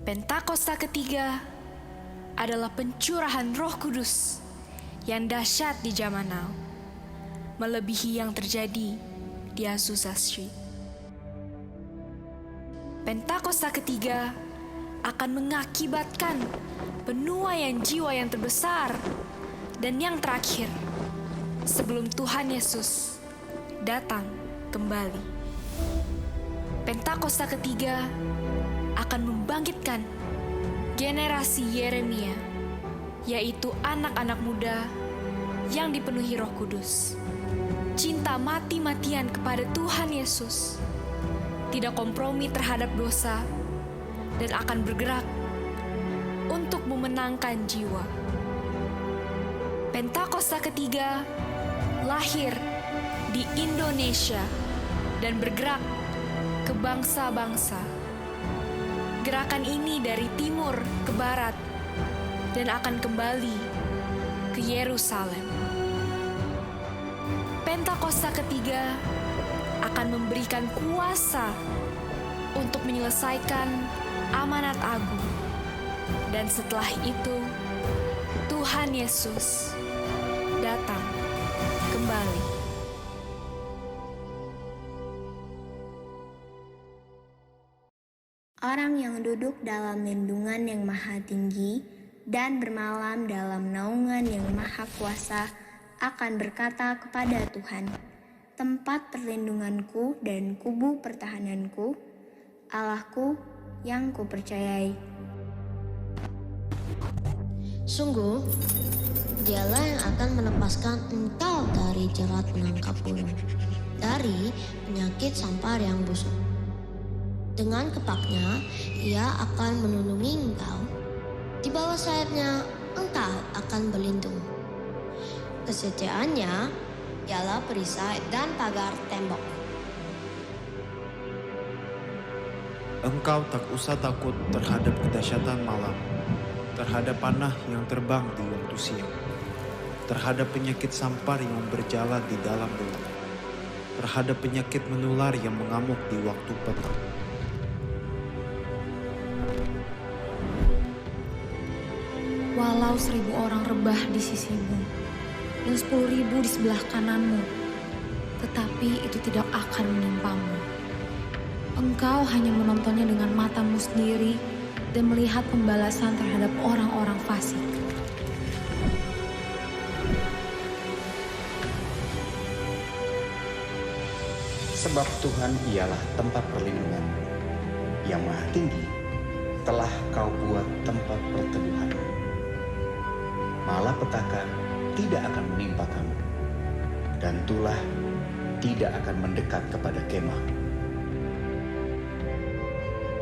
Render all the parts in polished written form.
Pentakosta ketiga adalah pencurahan Roh Kudus yang dahsyat di zaman now, melebihi yang terjadi di Azusa Street. Pentakosta ketiga akan mengakibatkan penuaian jiwa yang terbesar dan yang terakhir sebelum Tuhan Yesus datang kembali. Pentakosta ketiga akan membangkitkan generasi Yeremia, yaitu anak-anak muda yang dipenuhi Roh Kudus, cinta mati-matian kepada Tuhan Yesus, tidak kompromi terhadap dosa, dan akan bergerak untuk memenangkan jiwa. Pentakosta ketiga lahir di Indonesia dan bergerak ke bangsa-bangsa. Gerakan ini dari timur ke barat dan akan kembali ke Yerusalem. Pentakosta ketiga akan memberikan kuasa untuk menyelesaikan amanat agung. Dan setelah itu, Tuhan Yesus datang kembali. Orang yang duduk dalam lindungan yang maha tinggi dan bermalam dalam naungan yang maha kuasa akan berkata kepada Tuhan, tempat perlindunganku dan kubu pertahananku, Allahku yang kupercayai. Sungguh, Dialah yang akan melepaskan engkau dari jerat penangkap burung, dari penyakit sampar yang busuk. Dengan kepaknya, ia akan melindungi engkau. Di bawah sayapnya, engkau akan berlindung. Kesetiaannya ialah perisai dan pagar tembok. Engkau tak usah takut terhadap kedahsyatan malam, terhadap panah yang terbang di waktu siang, terhadap penyakit sampar yang berjalan di dalam gelap, terhadap penyakit menular yang mengamuk di waktu petang. Walau 1.000 orang rebah di sisimu dan 10.000 di sebelah kananmu, tetapi itu tidak akan menimpamu. Engkau hanya menontonnya dengan matamu sendiri dan melihat pembalasan terhadap orang-orang fasik. Sebab Tuhan ialah tempat perlindungan yang maha tinggi, telah kau buat tempat perteduhan. Malapetaka tidak akan menimpa kamu, dan tulah tidak akan mendekat kepada kemah.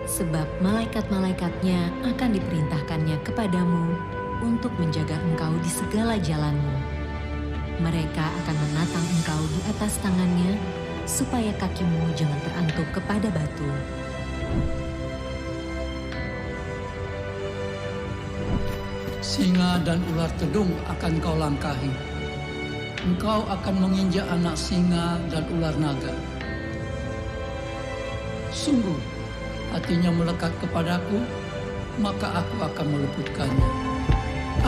Sebab malaikat-malaikatnya akan diperintahkannya kepadamu untuk menjaga engkau di segala jalanmu. Mereka akan menatang engkau di atas tangannya, supaya kakimu jangan terantuk kepada batu. Singa dan ular tedung akan kau langkahi. Engkau akan menginjak anak singa dan ular naga. Sungguh, hatinya melekat kepadaku, maka aku akan meluputkannya.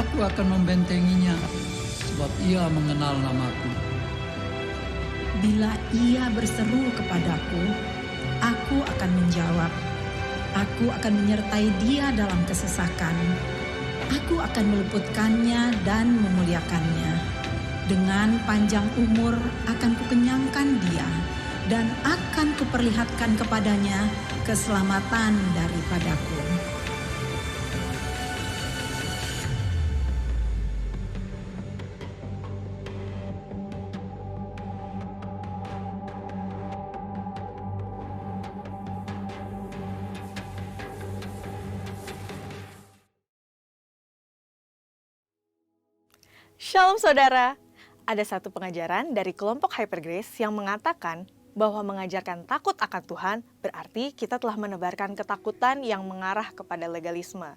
Aku akan membentenginya, sebab ia mengenal namaku. Bila ia berseru kepadaku, aku akan menjawab. Aku akan menyertai dia dalam kesesakan. Aku akan meluputkannya dan memuliakannya. Dengan panjang umur akan kukenyangkan dia, dan akan kuperlihatkan kepadanya keselamatan daripadaku. Shalom saudara, ada satu pengajaran dari kelompok Hyper Grace yang mengatakan bahwa mengajarkan takut akan Tuhan berarti kita telah menebarkan ketakutan yang mengarah kepada legalisme.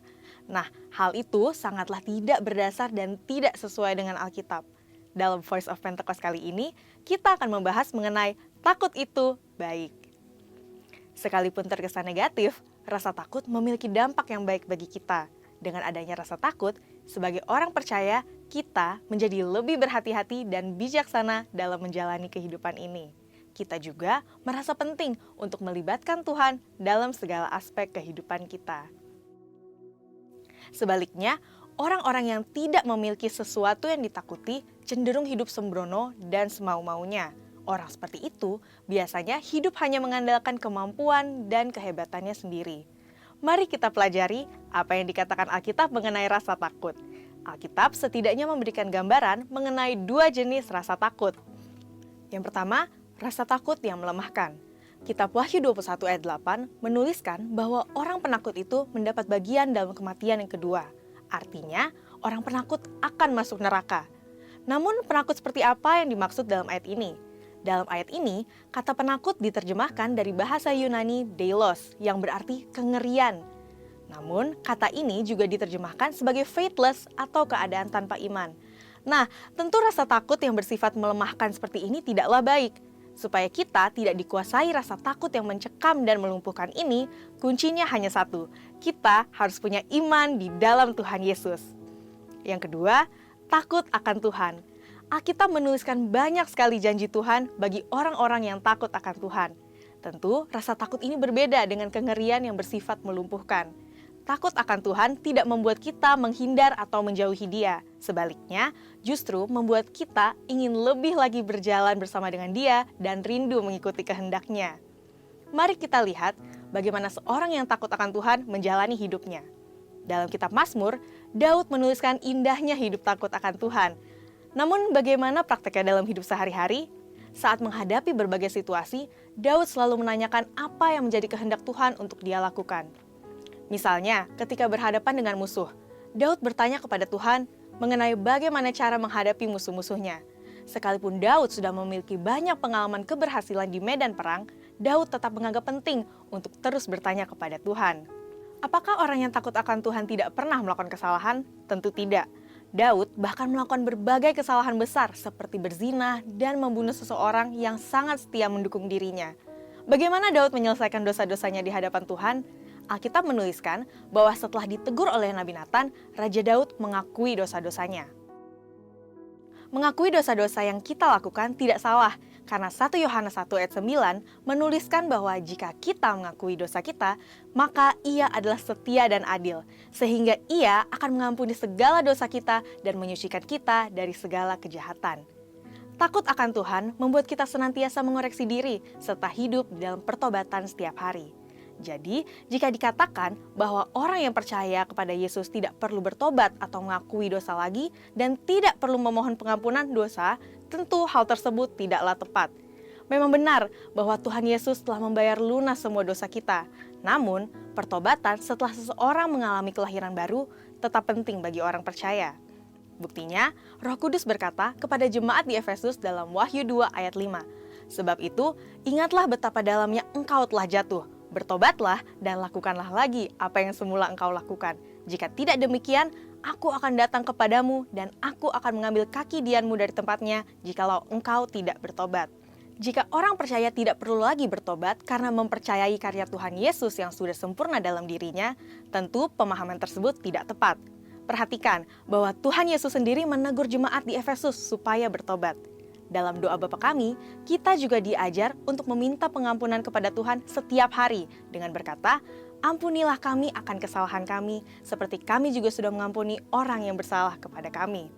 Nah, hal itu sangatlah tidak berdasar dan tidak sesuai dengan Alkitab. Dalam Voice of Pentecost kali ini, kita akan membahas mengenai takut itu baik. Sekalipun terkesan negatif, rasa takut memiliki dampak yang baik bagi kita. Dengan adanya rasa takut, sebagai orang percaya, kita menjadi lebih berhati-hati dan bijaksana dalam menjalani kehidupan ini. Kita juga merasa penting untuk melibatkan Tuhan dalam segala aspek kehidupan kita. Sebaliknya, orang-orang yang tidak memiliki sesuatu yang ditakuti cenderung hidup sembrono dan semau-maunya. Orang seperti itu biasanya hidup hanya mengandalkan kemampuan dan kehebatannya sendiri. Mari kita pelajari apa yang dikatakan Alkitab mengenai rasa takut. Alkitab setidaknya memberikan gambaran mengenai 2 jenis rasa takut. Yang pertama, rasa takut yang melemahkan. Kitab Wahyu 21 ayat 8 menuliskan bahwa orang penakut itu mendapat bagian dalam kematian yang kedua. Artinya, orang penakut akan masuk neraka. Namun, penakut seperti apa yang dimaksud dalam ayat ini? Dalam ayat ini, kata penakut diterjemahkan dari bahasa Yunani deilos, yang berarti kengerian. Namun, kata ini juga diterjemahkan sebagai faithless atau keadaan tanpa iman. Nah, tentu rasa takut yang bersifat melemahkan seperti ini tidaklah baik. Supaya kita tidak dikuasai rasa takut yang mencekam dan melumpuhkan ini, kuncinya hanya satu. Kita harus punya iman di dalam Tuhan Yesus. Yang kedua, takut akan Tuhan. Alkitab menuliskan banyak sekali janji Tuhan bagi orang-orang yang takut akan Tuhan. Tentu, rasa takut ini berbeda dengan kengerian yang bersifat melumpuhkan. Takut akan Tuhan tidak membuat kita menghindar atau menjauhi Dia. Sebaliknya, justru membuat kita ingin lebih lagi berjalan bersama dengan Dia dan rindu mengikuti kehendak-Nya. Mari kita lihat bagaimana seorang yang takut akan Tuhan menjalani hidupnya. Dalam kitab Mazmur, Daud menuliskan indahnya hidup takut akan Tuhan. Namun bagaimana prakteknya dalam hidup sehari-hari? Saat menghadapi berbagai situasi, Daud selalu menanyakan apa yang menjadi kehendak Tuhan untuk dia lakukan. Misalnya, ketika berhadapan dengan musuh, Daud bertanya kepada Tuhan mengenai bagaimana cara menghadapi musuh-musuhnya. Sekalipun Daud sudah memiliki banyak pengalaman keberhasilan di medan perang, Daud tetap menganggap penting untuk terus bertanya kepada Tuhan. Apakah orang yang takut akan Tuhan tidak pernah melakukan kesalahan? Tentu tidak. Daud bahkan melakukan berbagai kesalahan besar seperti berzina dan membunuh seseorang yang sangat setia mendukung dirinya. Bagaimana Daud menyelesaikan dosa-dosanya di hadapan Tuhan? Alkitab menuliskan bahwa setelah ditegur oleh Nabi Nathan, Raja Daud mengakui dosa-dosanya. Mengakui dosa-dosa yang kita lakukan tidak salah, karena 1 Yohanes 1 ayat 9 menuliskan bahwa jika kita mengakui dosa kita, maka Ia adalah setia dan adil, sehingga Ia akan mengampuni segala dosa kita dan menyucikan kita dari segala kejahatan. Takut akan Tuhan membuat kita senantiasa mengoreksi diri, serta hidup di dalam pertobatan setiap hari. Jadi, jika dikatakan bahwa orang yang percaya kepada Yesus tidak perlu bertobat atau mengakui dosa lagi dan tidak perlu memohon pengampunan dosa, tentu hal tersebut tidaklah tepat. Memang benar bahwa Tuhan Yesus telah membayar lunas semua dosa kita. Namun, pertobatan setelah seseorang mengalami kelahiran baru tetap penting bagi orang percaya. Buktinya, Roh Kudus berkata kepada jemaat di Efesus dalam Wahyu 2 ayat 5, "Sebab itu, ingatlah betapa dalamnya engkau telah jatuh. Bertobatlah dan lakukanlah lagi apa yang semula engkau lakukan. Jika tidak demikian, aku akan datang kepadamu dan aku akan mengambil kaki dianmu dari tempatnya jikalau engkau tidak bertobat." Jika orang percaya tidak perlu lagi bertobat karena mempercayai karya Tuhan Yesus yang sudah sempurna dalam dirinya, tentu pemahaman tersebut tidak tepat. Perhatikan bahwa Tuhan Yesus sendiri menegur jemaat di Efesus supaya bertobat. Dalam doa Bapa kami, kita juga diajar untuk meminta pengampunan kepada Tuhan setiap hari dengan berkata, "Ampunilah kami akan kesalahan kami, seperti kami juga sudah mengampuni orang yang bersalah kepada kami."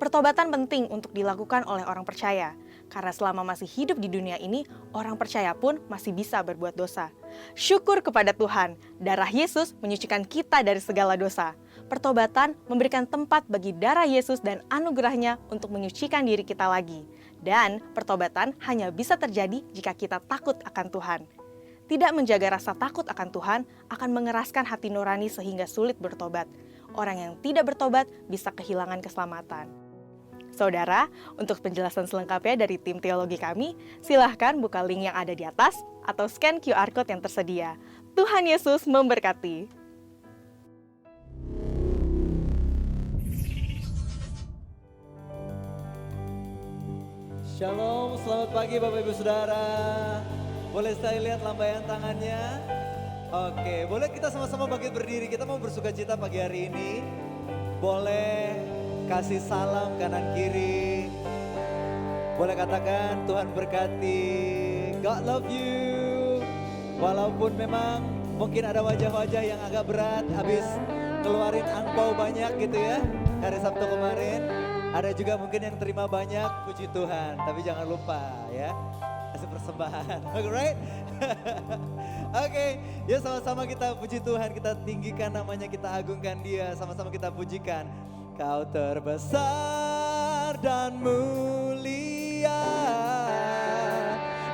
Pertobatan penting untuk dilakukan oleh orang percaya, karena selama masih hidup di dunia ini, orang percaya pun masih bisa berbuat dosa. Syukur kepada Tuhan, darah Yesus menyucikan kita dari segala dosa. Pertobatan memberikan tempat bagi darah Yesus dan anugerahnya untuk menyucikan diri kita lagi. Dan pertobatan hanya bisa terjadi jika kita takut akan Tuhan. Tidak menjaga rasa takut akan Tuhan akan mengeraskan hati nurani sehingga sulit bertobat. Orang yang tidak bertobat bisa kehilangan keselamatan. Saudara, untuk penjelasan selengkapnya dari tim teologi kami, silahkan buka link yang ada di atas atau scan QR Code yang tersedia. Tuhan Yesus memberkati. Shalom, selamat pagi Bapak Ibu Saudara. Boleh saya lihat lambaian tangannya? Oke, boleh kita sama-sama bangkit berdiri. Kita mau bersuka cita pagi hari ini. Boleh kasih salam kanan kiri. Boleh katakan Tuhan berkati. God love you. Walaupun memang mungkin ada wajah-wajah yang agak berat habis ngeluarin angpau banyak gitu ya. Hari Sabtu kemarin. Ada juga mungkin yang terima banyak, puji Tuhan. Tapi jangan lupa ya, kasih persembahan. Alright? Oke, ya sama-sama kita puji Tuhan, kita tinggikan namanya, kita agungkan Dia, sama-sama kita pujikan. Kau terbesar dan mulia,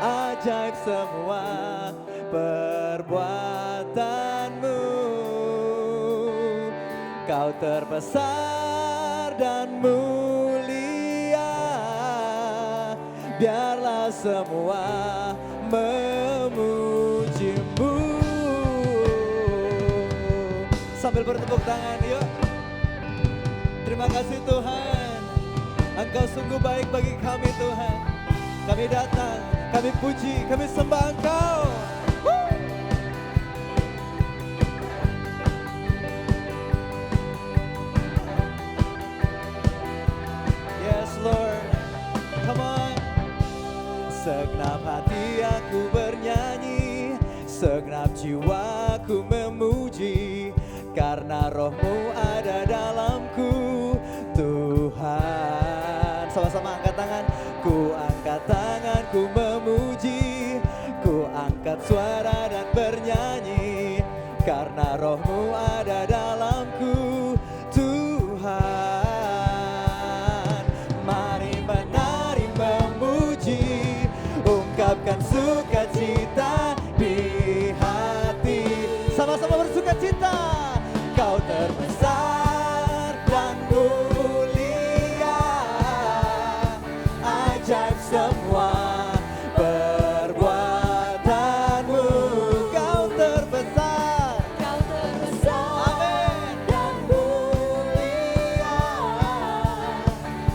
ajaib semua perbuatanmu. Kau terbesar dan mulia, biarlah semua memujimu. Sambil bertepuk tangan, yuk. Terima kasih Tuhan, Engkau sungguh baik bagi kami Tuhan. Kami datang, kami puji, kami sembah Engkau. Yes Lord, come on. Segenap hati aku bernyanyi, segenap jiwaku memuji, karena Roh-Mu ada dalamku, Tuhan. Sama-sama angkat tangan. Ku angkat tangan, ku memuji, ku angkat suara dan bernyanyi, karena Roh-Mu ada dalamku, Tuhan. Mari menari memuji, ungkapkan sukacita di hati. Sama-sama bersukacita. Kau terbesar dan mulia, ajaib semua perbuatanmu. Kau terbesar, amin, dan mulia,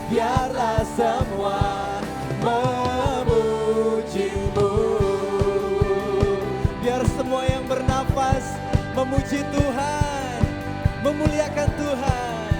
biarlah semua memujimu. Biar semua yang bernafas memuji Tuhan, memuliakan Tuhan.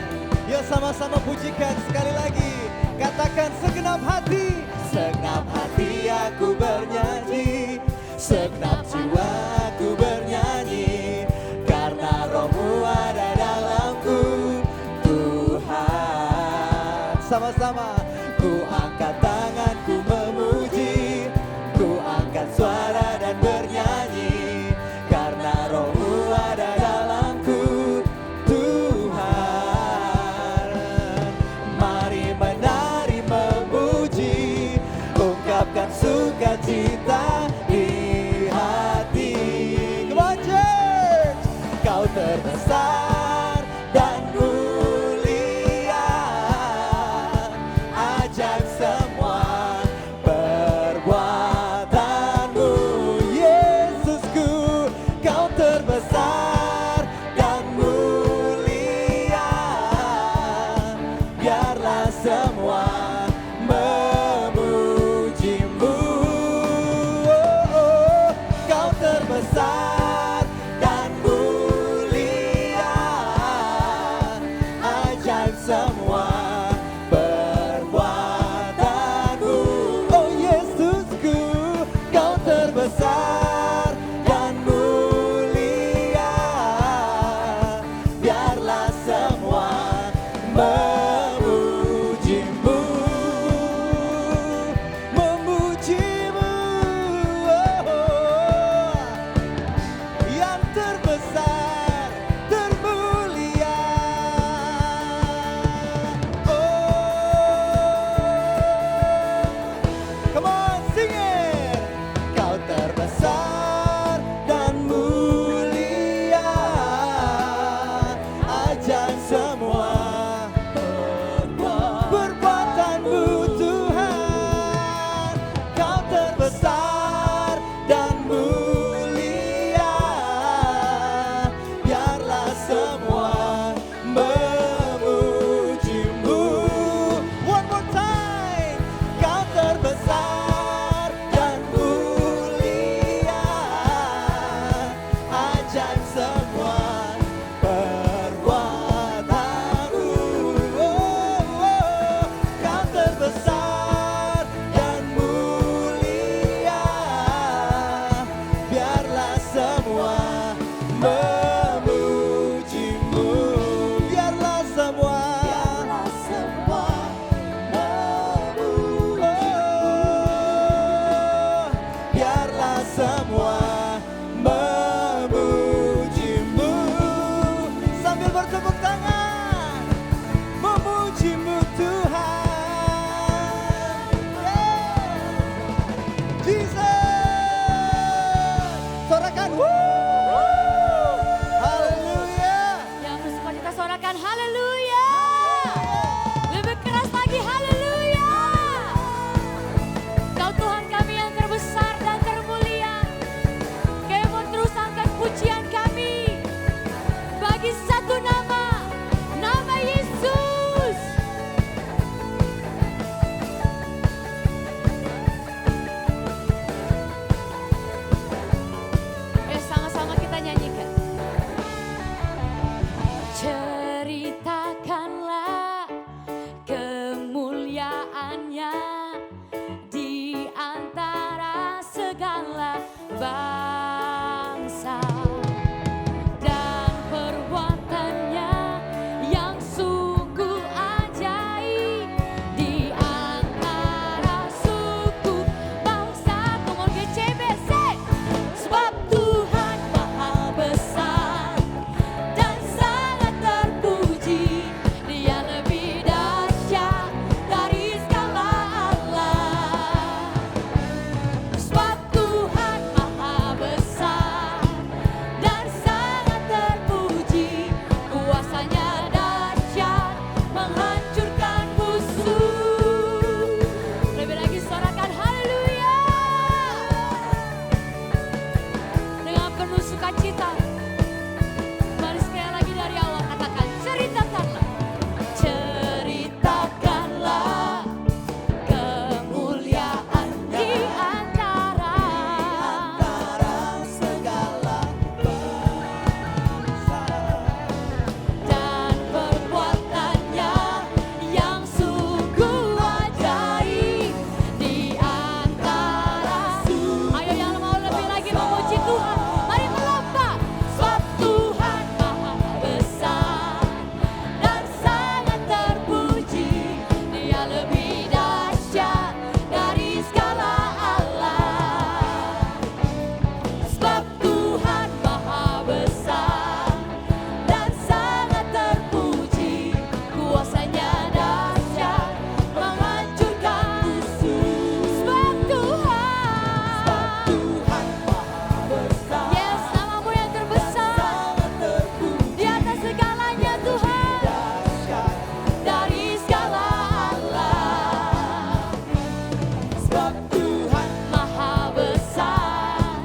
Yuk sama-sama pujikan sekali lagi. Katakan segenap hati. Segenap hati aku bernyanyi, segenap jiwa aku bernyanyi, karena Roh-Mu ada dalamku, Tuhan. Sama-sama. Ku angkat tangan, ku memuji, ku angkat suara dan bernyanyi, karena Roh-Mu ada dalamku, Tuhan. Mari menari memuji, ungkapkan sukacita di hati. semua memujimu. Biarlah semua memujimu. Biarlah semua memujimu. Sambil bertepuk tangan, memujimu Tuhan. Jesus, sorakan, haleluya. Yang bersuka cita sorakan haleluya. Lebih keras lagi haleluya. Kau Tuhan kami yang terbesar dan termulia. Kami mau terus angkat pujian kami bagi satu nama, nama Yesus. Sama-sama kita nyanyikan. Ceritakanlah kemuliaannya di antara segala bangsa dan perbuatannya yang sungguh ajaib di antara suku bangsa. Come on GCBC. Sebab Tuhan maha besar dan sangat terpuji. Dia lebih dahsyat dari segala Allah. Sebab Tuhan maha besar dan sangat terpuji. Kuasanya dahsyat menghancurkan musuh. Lebih lagi sorakan haleluya. Dengan penuh sukacita. Mari sekali lagi dari awal katakan ceritakanlah. Ceritakanlah kemuliaan di antara segala bangsa dan perbuatannya yang sungguh ajaib di antara. Ayo yang mau lebih lagi memuji Tuhan, mari melompat. Sebab Tuhan maha besar dan sangat terpuji. Dia lebih dahsyat dari segala Allah. Sebab Tuhan maha besar dan sangat terpuji. Kuasanya dahsyat menghancurkan musuh. Sebab Tuhan maha besar. Yes, namamu yang terbesar di atas segalanya Tuhan, dari segala Allah. Sebab Tuhan Maha besar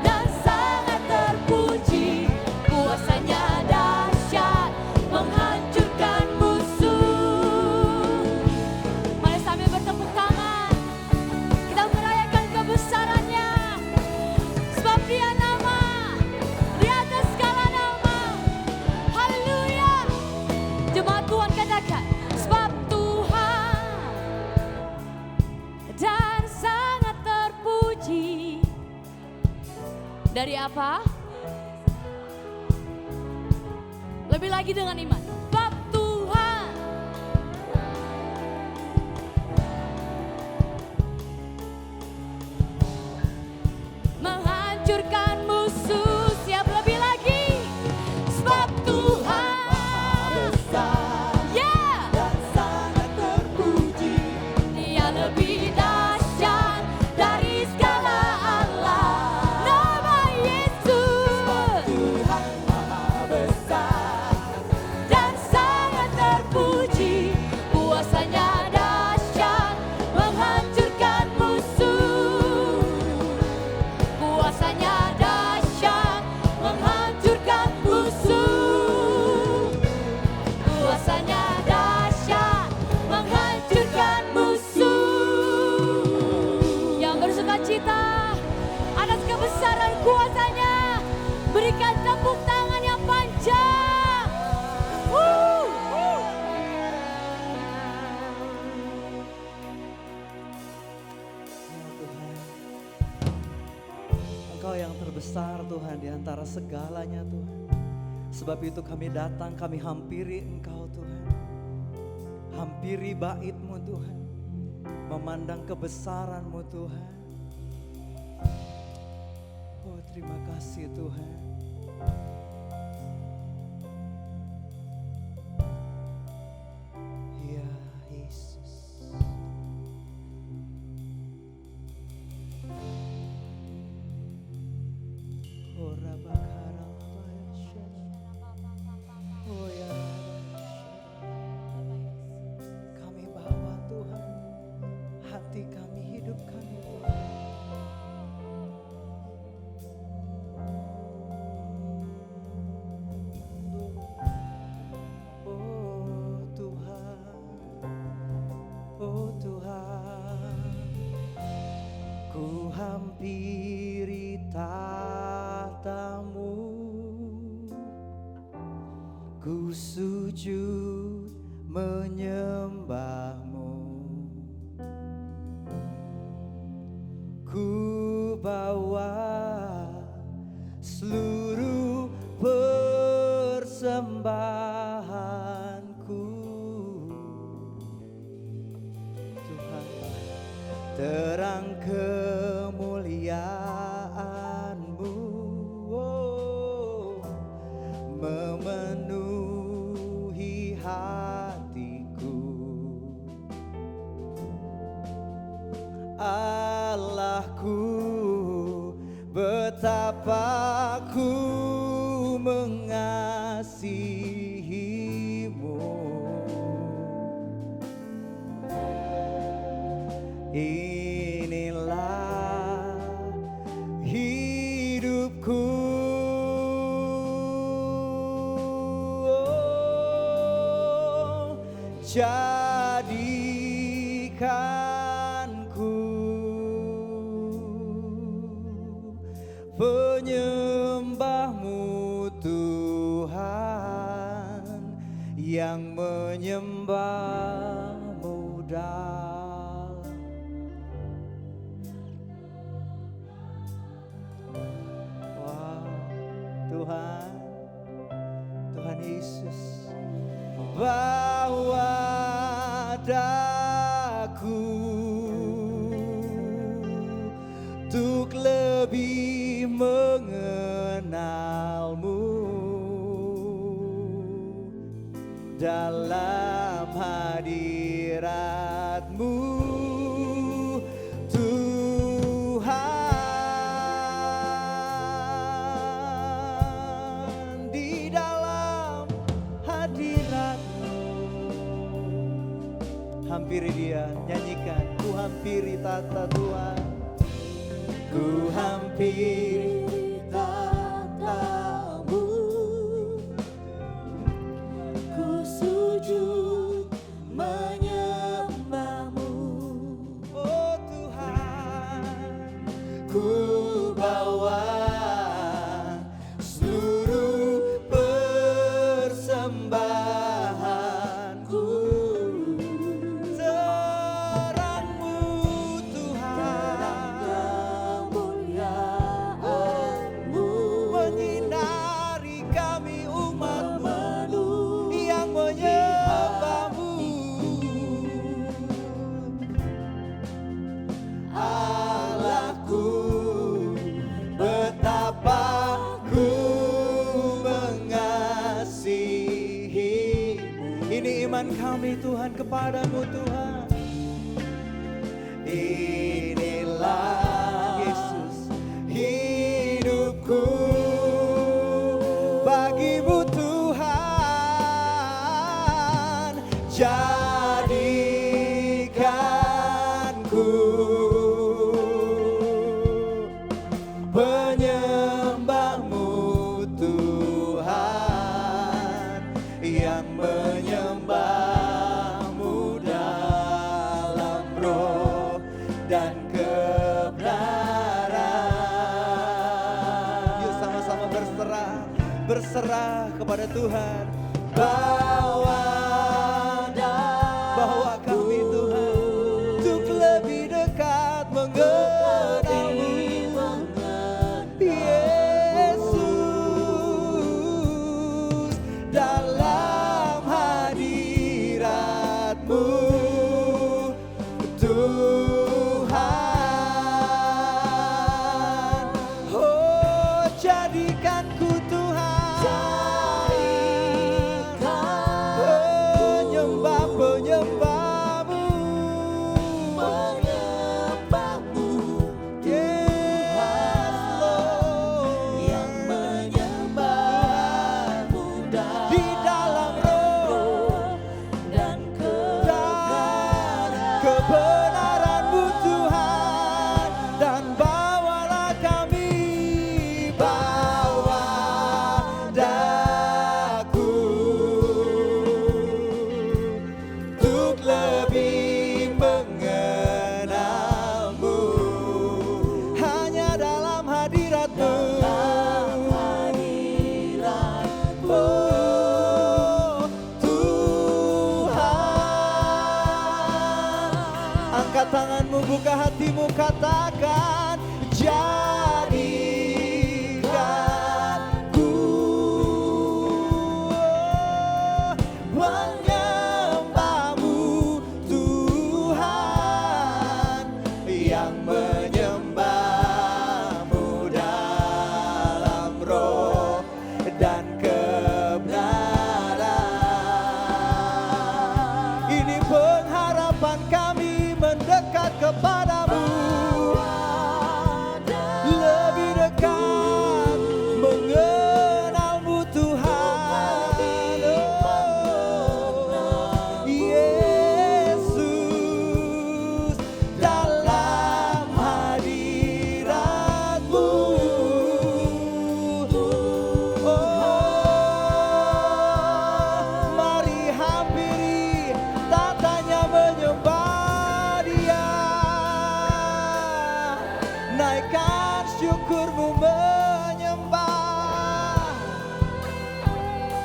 dan sangat terpuji. Kuasanya dahsyat menghancurkan musuh. Mari sambil bertepuk tangan kita merayakan kebesarannya. Sebab dia nama di atas segala nama. Haleluya. Jemaat Tuhan katakan, sebab Tuhan dan sangat terpuji. Dari apa? Lebih lagi dengan iman. Sebab Tuhan menghancurkan musuh. Siap lebih lagi. Sebab Tuhan besar yeah, dan sangat terpuji. dia lebih dahsyat dari segala Allah. Nama Yesus Tuhan maha besar dan sangat terpuji. Kuasanya dahsyat menghancurkan musuh. Kuasanya dahsyat menghancurkan musuh. Kuasanya dahsyat menghancurkan musuh. Yang bersuka cita atas kebesaran kuasanya, berikan tepuk tangan yang panjang. Engkau Engkau yang terbesar Tuhan di antara segalanya Tuhan. Sebab itu kami datang, kami hampiri Engkau Tuhan. Hampiri bait-Mu Tuhan. Memandang kebesaran-Mu Tuhan. Oh terima kasih Tuhan. Ya Yesus. Oh Rabakara Labayasya. Oh ya kami bawa Tuhan. Hati kami, hidup kami Tuhan. Oh Tuhan, oh Tuhan, ku hampiri tahta-Mu, ku sujud menyembah-Mu, ku bawa seluruh persembahanku. Tuhan, terang kemuliaan-Mu, oh, memenuhi hatiku. Allahku, betapa ku mengasihi-Mu. Inilah hidupku, oh, jadikanku penyembah-Mu Tuhan, yang menyembah-Mu dalam. Wow, Tuhan, Tuhan Yesus, bawa daku untuk lebih mengenal-Mu dalam hadirat-Mu Tuhan, di dalam hadirat-Mu. Hampiri Dia, nyanyikan, ku hampiri tata Tuhan, ku hampiri tata-Mu, ku sujud menyembah-Mu, oh Tuhan, ku bawa seluruh persembahanku. Terang-Mu Tuhan, kemuliaan-Mu menyinari kami umat-Mu yang menyembah-Mu. Allahku, betapa ku mengasihi-Mu. Ini iman kami Tuhan kepadamu Tuhan. Inilah Yesus hidupku, bagi-Mu Tuhan, jadikanku penyembah-Mu Tuhan, yang menyembah-Mu dalam roh dan kebenaran. Yuk sama-sama berserah kepada Tuhan. Bawa kami Tuhan untuk lebih dekat mengenal-Mu. hadirat-Mu. Oh Tuhan, angkat tanganmu, buka hatimu, katakan jadikan ku menyembah-Mu Tuhan, yang menyembah-Mu dalam roh dan kebenaran. Ini pengharapan kami mendekat kepadamu, lebih dekat mengenalmu Tuhan. Oh, Yesus, dalam hadirat-Mu. Oh, mari hampiri tatanya menyembah Dia. Naikkan syukurmu menyembah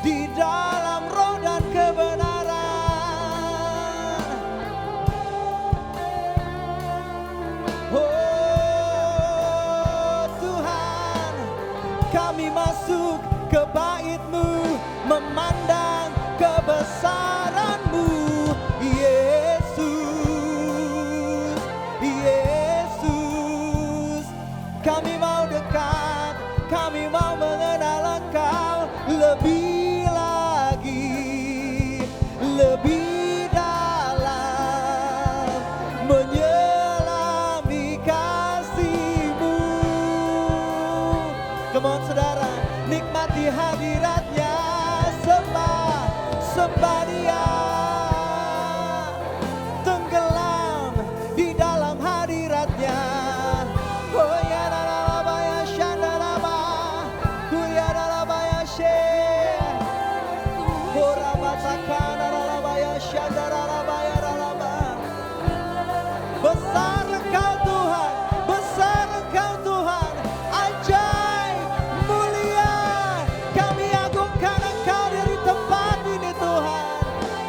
di dalam roh dan kebenaran. Oh Tuhan, kami masuk ke bait-Mu memandang kebesaran-Mu. Yesus, Yesus, kami mau dekat, kami mau mengenal Engkau lebih lagi, lebih dalam, menyelami kasih-Mu. Come on saudara, nikmati hadirat-Nya, sembah Dia, tenggelam di dalam hadirat-Nya. Oh ya raba ya shandaraba, kuya raba ya she, oh raba takana raba ya shandaraba ya raba. Besar Engkau Tuhan, besar Engkau Tuhan, ajaib, mulia. Kami agungkan Engkau dari tempat ini Tuhan.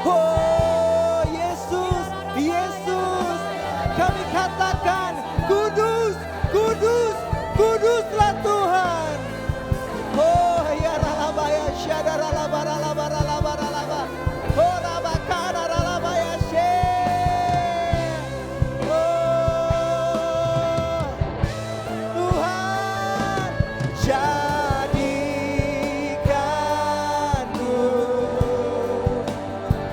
Oh Yesus, Yesus, kami katakan kudus, kudus, kuduslah Tuhan. Oh ya ralaba ya syadara laba ralaba ralaba ralaba. Oh raba kana ralaba ya she. Oh Tuhan, jadikanku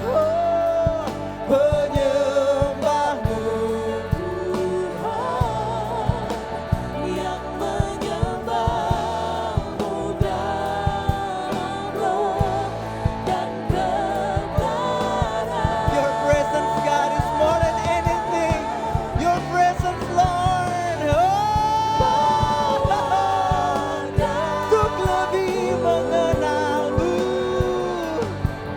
oh penyembah-Mu Tuhan, yang menyembah-Mu dalam roh dan kebenaran. Your presence God is more than anything. Your presence Lord, oh, untuk lebih mengenal-Mu,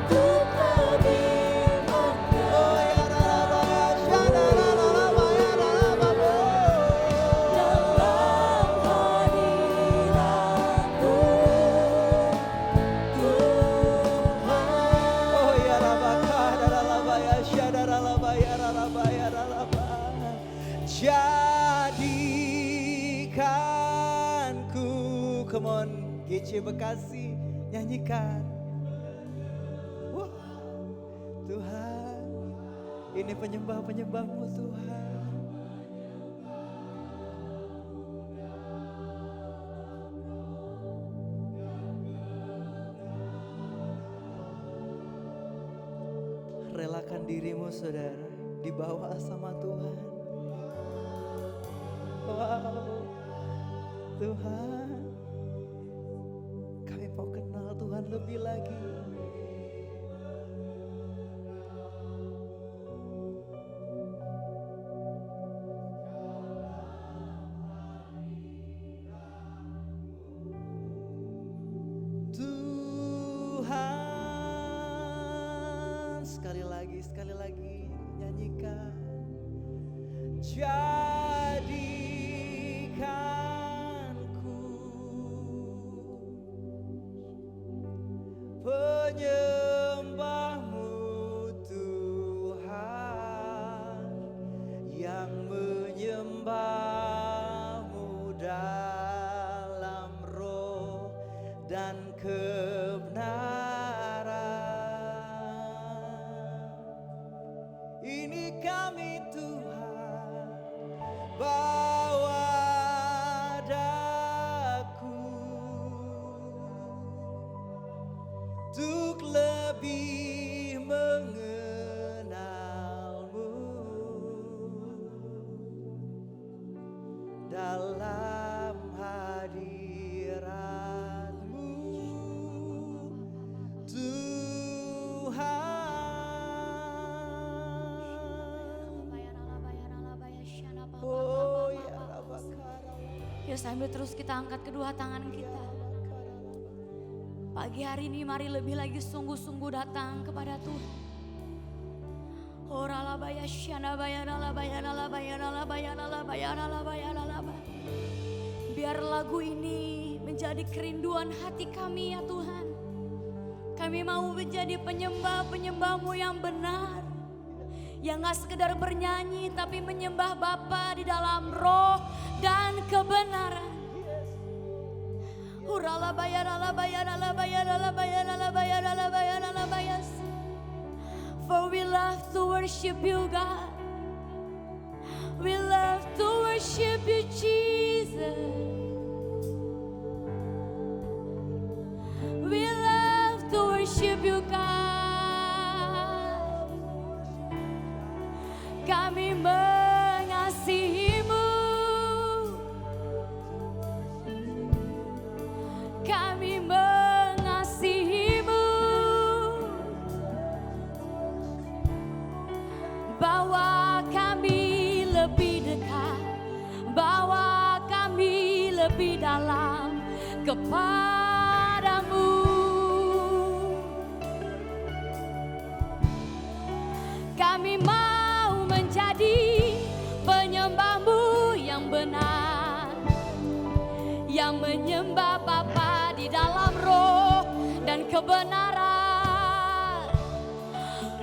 untuk lebih mengenal. Oh ya raba ya syadara raba ya raba dalam hadirat-Mu Tuhan. Oh ya raba kadara raba ya syadara raba ya raba ya raba. Jadikanku, come on GC Bekasi, nyanyikan. Wah, Tuhan, ini penyembah-penyembah-Mu Tuhan. Relakan dirimu saudara, dibawa sama Tuhan. Wow, Tuhan, kami mau kenal Tuhan lebih lagi. Tuhan, sekali lagi nyanyikan. Jadikanku menyembahmu Tuhan, yang menyembahmu dalam roh dan kebenaran. Ini kami Tuhan, bawa daku untuk lebih mengenalmu dalam hadiratmu Tuhan. Oh ya Rabakara. Ya sambil terus kita angkat kedua tangan kita. Pagi hari ini mari lebih lagi sungguh-sungguh datang kepada Tuhan. Biar lagu ini menjadi kerinduan hati kami ya Tuhan. Kami mau menjadi penyembah-penyembah-Mu yang benar. Yang gak sekedar bernyanyi tapi menyembah Bapa di dalam roh dan kebenaran. For we love to worship you, God. We love to worship you, Jesus. We love to worship you, God. Kami mengasihimu. Kami mengasihimu. Bawa kami lebih dekat, bawa kami lebih dalam kepadamu. Kami mau menjadi penyembah-Mu yang benar, yang menyembah Bapa di dalam roh dan kebenaran.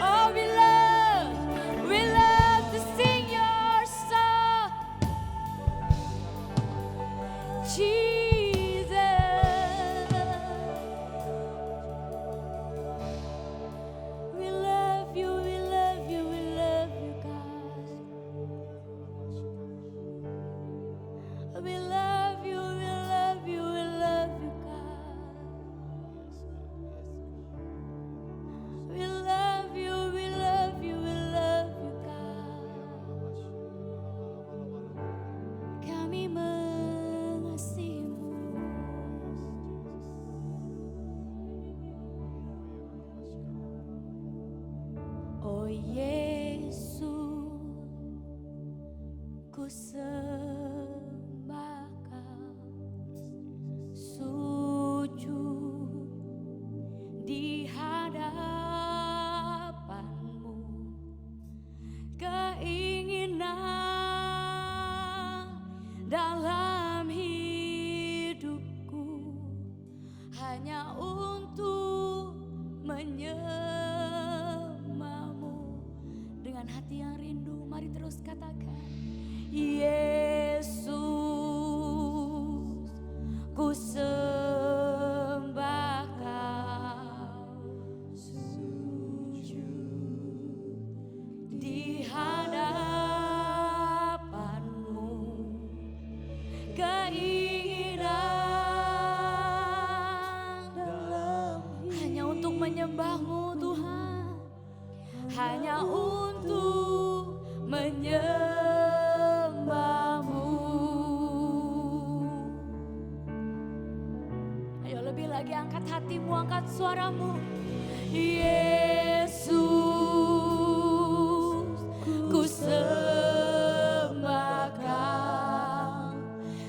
Oh, we love to sing your song, Jesus. We love you, we love you, we love you, God. We love you, we love you, we love you, God. We love you, we love you, we love you, God. Kami mengasihimu. Oh Yesus, ku sembah Kau, sujud di hadapan-Mu. Keinginan dalam hidupku hanya untuk menyembah-Mu. Dengan hati yang rindu, mari terus katakan, Yesus, ku sembah Kau, sujud di hadapan-Mu. Keinginan hanya untuk menyembah-Mu Tuhan, hanya untuk menyembah-Mu. Ayo lebih lagi angkat hatimu, angkat suaramu. Yesus, ku sembah Kau,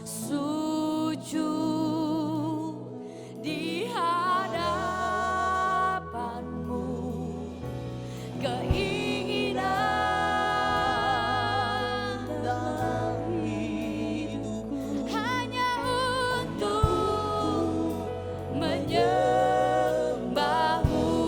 sujud di hadapan-Mu. Keinginan dalam hidupku hanya untuk menyembah-Mu.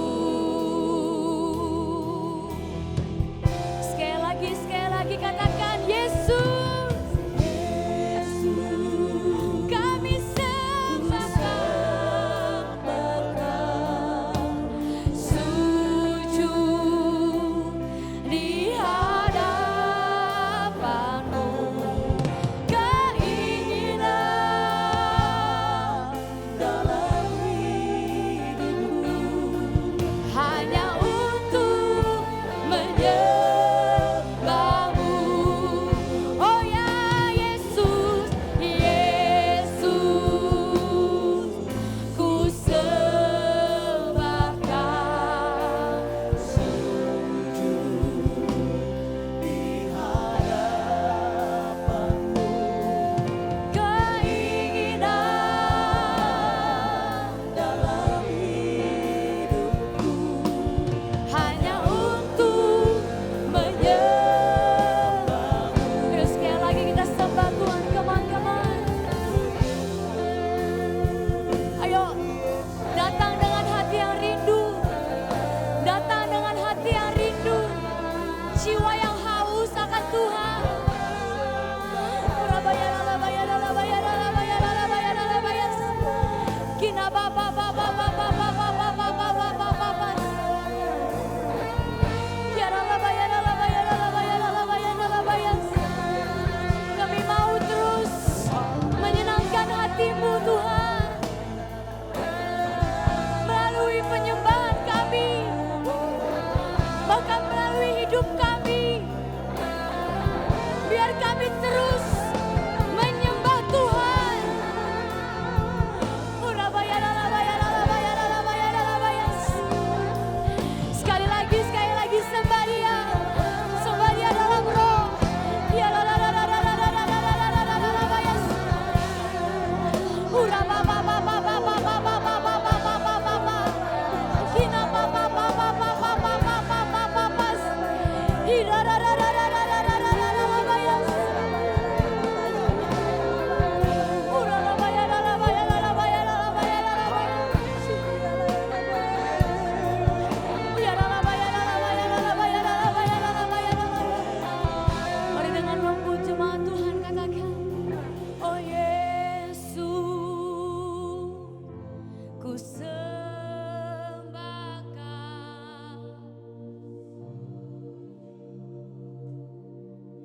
sembahkan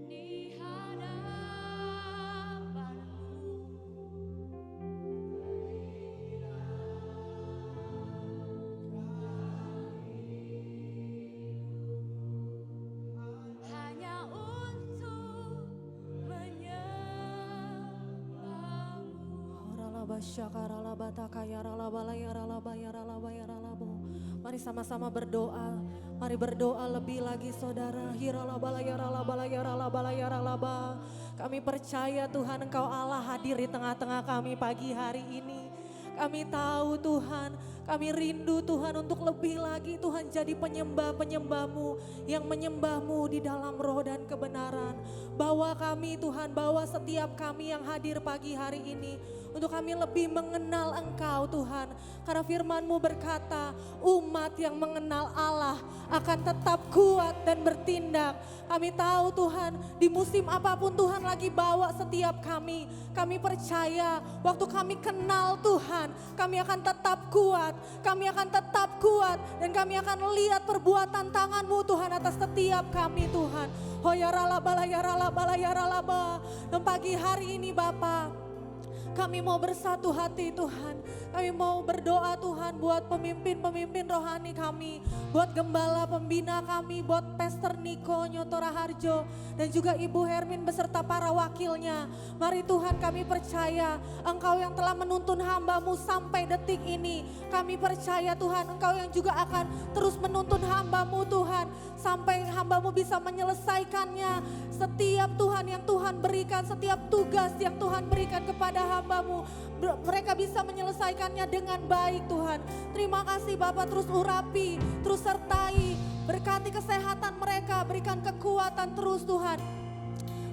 di hadapan-Mu. Hanya untuk Mari sama-sama berdoa. Mari berdoa lebih lagi saudara. Kami percaya Tuhan Engkau Allah hadir di tengah-tengah kami pagi hari ini. Kami tahu Tuhan, kami rindu Tuhan untuk lebih lagi Tuhan jadi penyembah-penyembah-Mu yang menyembah-Mu di dalam roh dan kebenaran. Bawa kami Tuhan, bawa setiap kami yang hadir pagi hari ini untuk kami lebih mengenal Engkau Tuhan. Karena firman-Mu berkata umat yang mengenal Allah akan tetap kuat dan bertindak. Kami tahu Tuhan di musim apapun Tuhan lagi bawa setiap kami. Kami percaya waktu kami kenal Tuhan kami akan tetap kuat. Kami akan tetap kuat dan kami akan lihat perbuatan tangan-Mu Tuhan atas setiap kami Tuhan. Dan pagi hari ini Bapa, kami mau bersatu hati Tuhan. Kami mau berdoa Tuhan buat pemimpin-pemimpin rohani kami. Buat gembala pembina kami, buat Pastor Niko Nyotora Harjo. Dan juga Ibu Hermin beserta para wakilnya. Mari Tuhan kami percaya Engkau yang telah menuntun hamba-Mu sampai detik ini. Kami percaya Tuhan Engkau yang juga akan terus menuntun hamba-Mu Tuhan. Sampai hamba-Mu bisa menyelesaikannya. Setiap Tuhan yang Tuhan berikan, setiap tugas yang Tuhan berikan kepada hamba-Mu, mereka bisa menyelesaikannya dengan baik Tuhan. Terima kasih Bapak, terus urapi, terus sertai, berkati kesehatan mereka, berikan kekuatan terus Tuhan.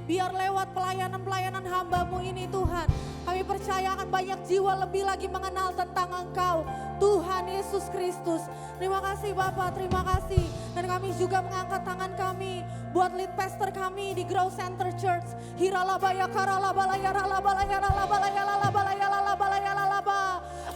Biar lewat pelayanan-pelayanan hamba-Mu ini Tuhan, kami percaya akan banyak jiwa lebih lagi mengenal tentang Engkau, Tuhan Yesus Kristus. Terima kasih Bapak, terima kasih. Dan kami juga mengangkat tangan kami buat lead pastor kami di Grow Center Church.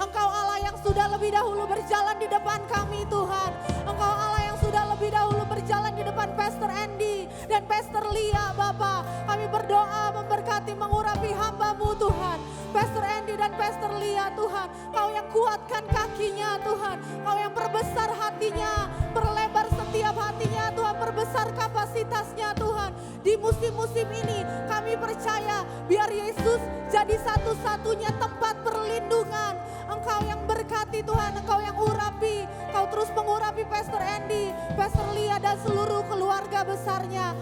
Engkau Allah yang sudah lebih dahulu berjalan di depan kami Tuhan. Engkau Allah yang sudah lebih dahulu berjalan di depan Pastor Andy dan Pastor Lia Bapak. Kami berdoa memberkati mengurapi hamba-Mu Tuhan. Pastor Andy dan Pastor Lia Tuhan, Kau yang kuatkan kakinya Tuhan. Kau yang perbesar hatinya, perlebar setiap hatinya Tuhan, perbesar kapasitasnya Tuhan. Di musim-musim ini kami percaya biar Yesus jadi satu-satunya tempat perlindungan. Engkau yang berkati Tuhan, Engkau yang urapi. Kau terus mengurapi Pastor Andy, Pastor Lia dan seluruh keluarga besarnya.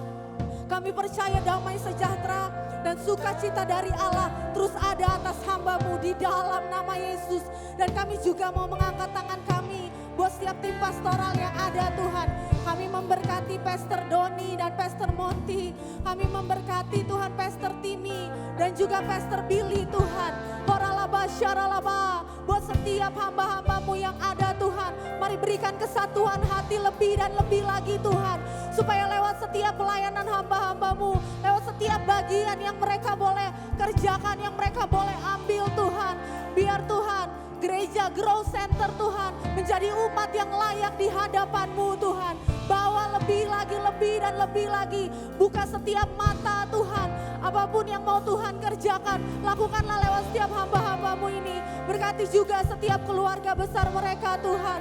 Kami percaya damai sejahtera dan sukacita dari Allah terus ada atas hamba-Mu di dalam nama Yesus. Dan kami juga mau mengangkat tangan kami buat setiap tim pastoral yang ada Tuhan. Kami memberkati Pastor Doni dan Pastor Monty. Kami memberkati Tuhan Pastor Timi dan juga Pastor Billy Tuhan. Horalaba syaralaba buat setiap hamba-hamba-Mu yang ada Tuhan. Mari berikan kesatuan hati lebih dan lebih lagi Tuhan. Supaya lewat setiap pelayanan hamba-hamba-Mu, lewat setiap bagian yang mereka boleh kerjakan, yang mereka boleh ambil Tuhan. Biar Tuhan gereja Grow Center Tuhan menjadi umat yang layak di hadapan-Mu Tuhan. Bawa lebih lagi, lebih dan lebih lagi. Buka setiap mata Tuhan. Apapun yang mau Tuhan kerjakan, lakukanlah lewat setiap hamba-hamba-Mu ini. Berkati juga setiap keluarga besar mereka Tuhan.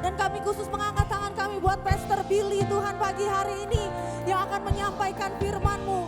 Dan kami khusus mengangkat tangan kami buat Pastor Billy Tuhan pagi hari ini yang akan menyampaikan firman-Mu.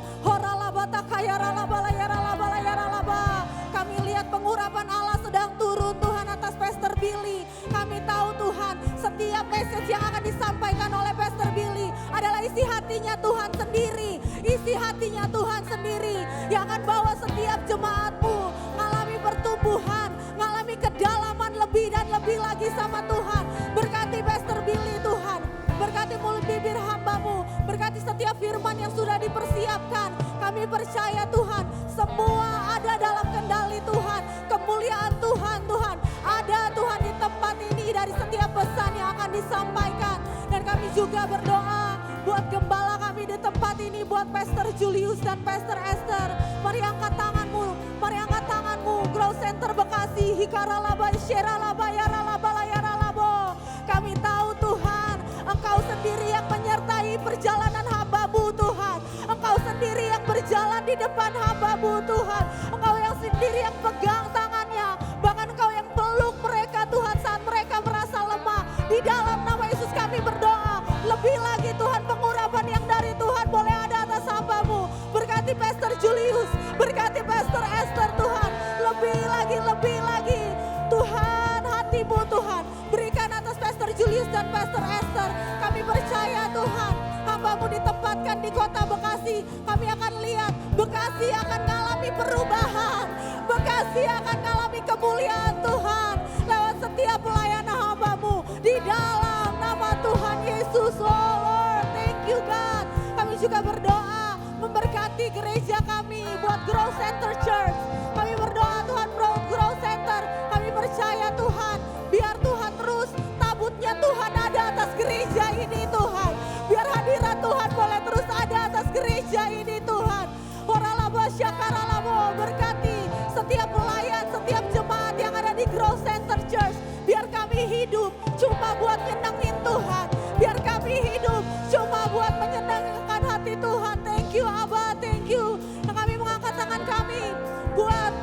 Kami lihat pengurapan Allah sedang turun Tuhan atas Pastor Billy. Kami tahu Tuhan setiap message yang akan disampaikan oleh Pastor Billy adalah isi hatinya Tuhan sendiri. Isi hatinya Tuhan sendiri yang akan bawa setiap jemaat-Mu mengalami pertumbuhan, mengalami kedalaman lebih dan lebih lagi sama Tuhan. Berkati Pastor Billy Tuhan, berkati mulut bibir hamba-Mu, berkati setiap firman yang sudah dipersiapkan. Kami percaya Tuhan, semua ada dalam kendali Tuhan. Kemuliaan Tuhan, Tuhan ada Tuhan di tempat ini dari setiap pesan yang akan disampaikan. Dan kami juga berdoa buat gembala kami di tempat ini buat Pastor Julius dan Pastor Esther. Mari angkat tanganmu, mari angkat tanganmu. Grow Center Bekasi, Hikaralaba, Sheralaba, Yaralaba, Layaralabo. Kami tahu Tuhan, Engkau sendiri yang menyertai perjalanan hamba-Mu Tuhan. Engkau sendiri yang berjalan di depan hamba-Mu Tuhan. Engkau yang sendiri yang pegang tangannya. Bahkan Engkau yang peluk mereka Tuhan saat mereka merasa lemah. Di dalam nama Yesus kami berdoa. Lebih lagi Tuhan, pengurapan yang dari Tuhan boleh ada atas hamba-Mu. Berkati Pastor Julius, berkati Pastor Esther Tuhan. Lebih lagi Tuhan, hati-Mu Tuhan. Berikan atas Pastor Julius dan Pastor Esther. Kami percaya Tuhan, hamba-Mu ditempatkan di kota Bekasi. Kami akan lihat Bekasi akan mengalami perubahan. Bekasi akan mengalami kemuliaan Tuhan. Lewat setiap pelayanan hamba-Mu. Di dalam nama Tuhan Yesus, oh Lord, thank you God. Kami juga berdoa memberkati gereja kami buat Grow Center Church. Kami berdoa Tuhan Grow Center. Kami percaya Tuhan, biar Tuhan terus tabutnya Tuhan ada atas gereja ini Tuhan. Biar hadirat Tuhan boleh terus ada atas gereja ini Tuhan. Oralabo syakaralabo, berkati setiap pelayan, setiap jemaat yang ada di Grow Center Church. Biar kami hidup cuma buat nyenengin Tuhan. Biar kami hidup cuma buat menyenangkan hati Tuhan. Thank you Abba, thank you. Kami mengangkat tangan kami buat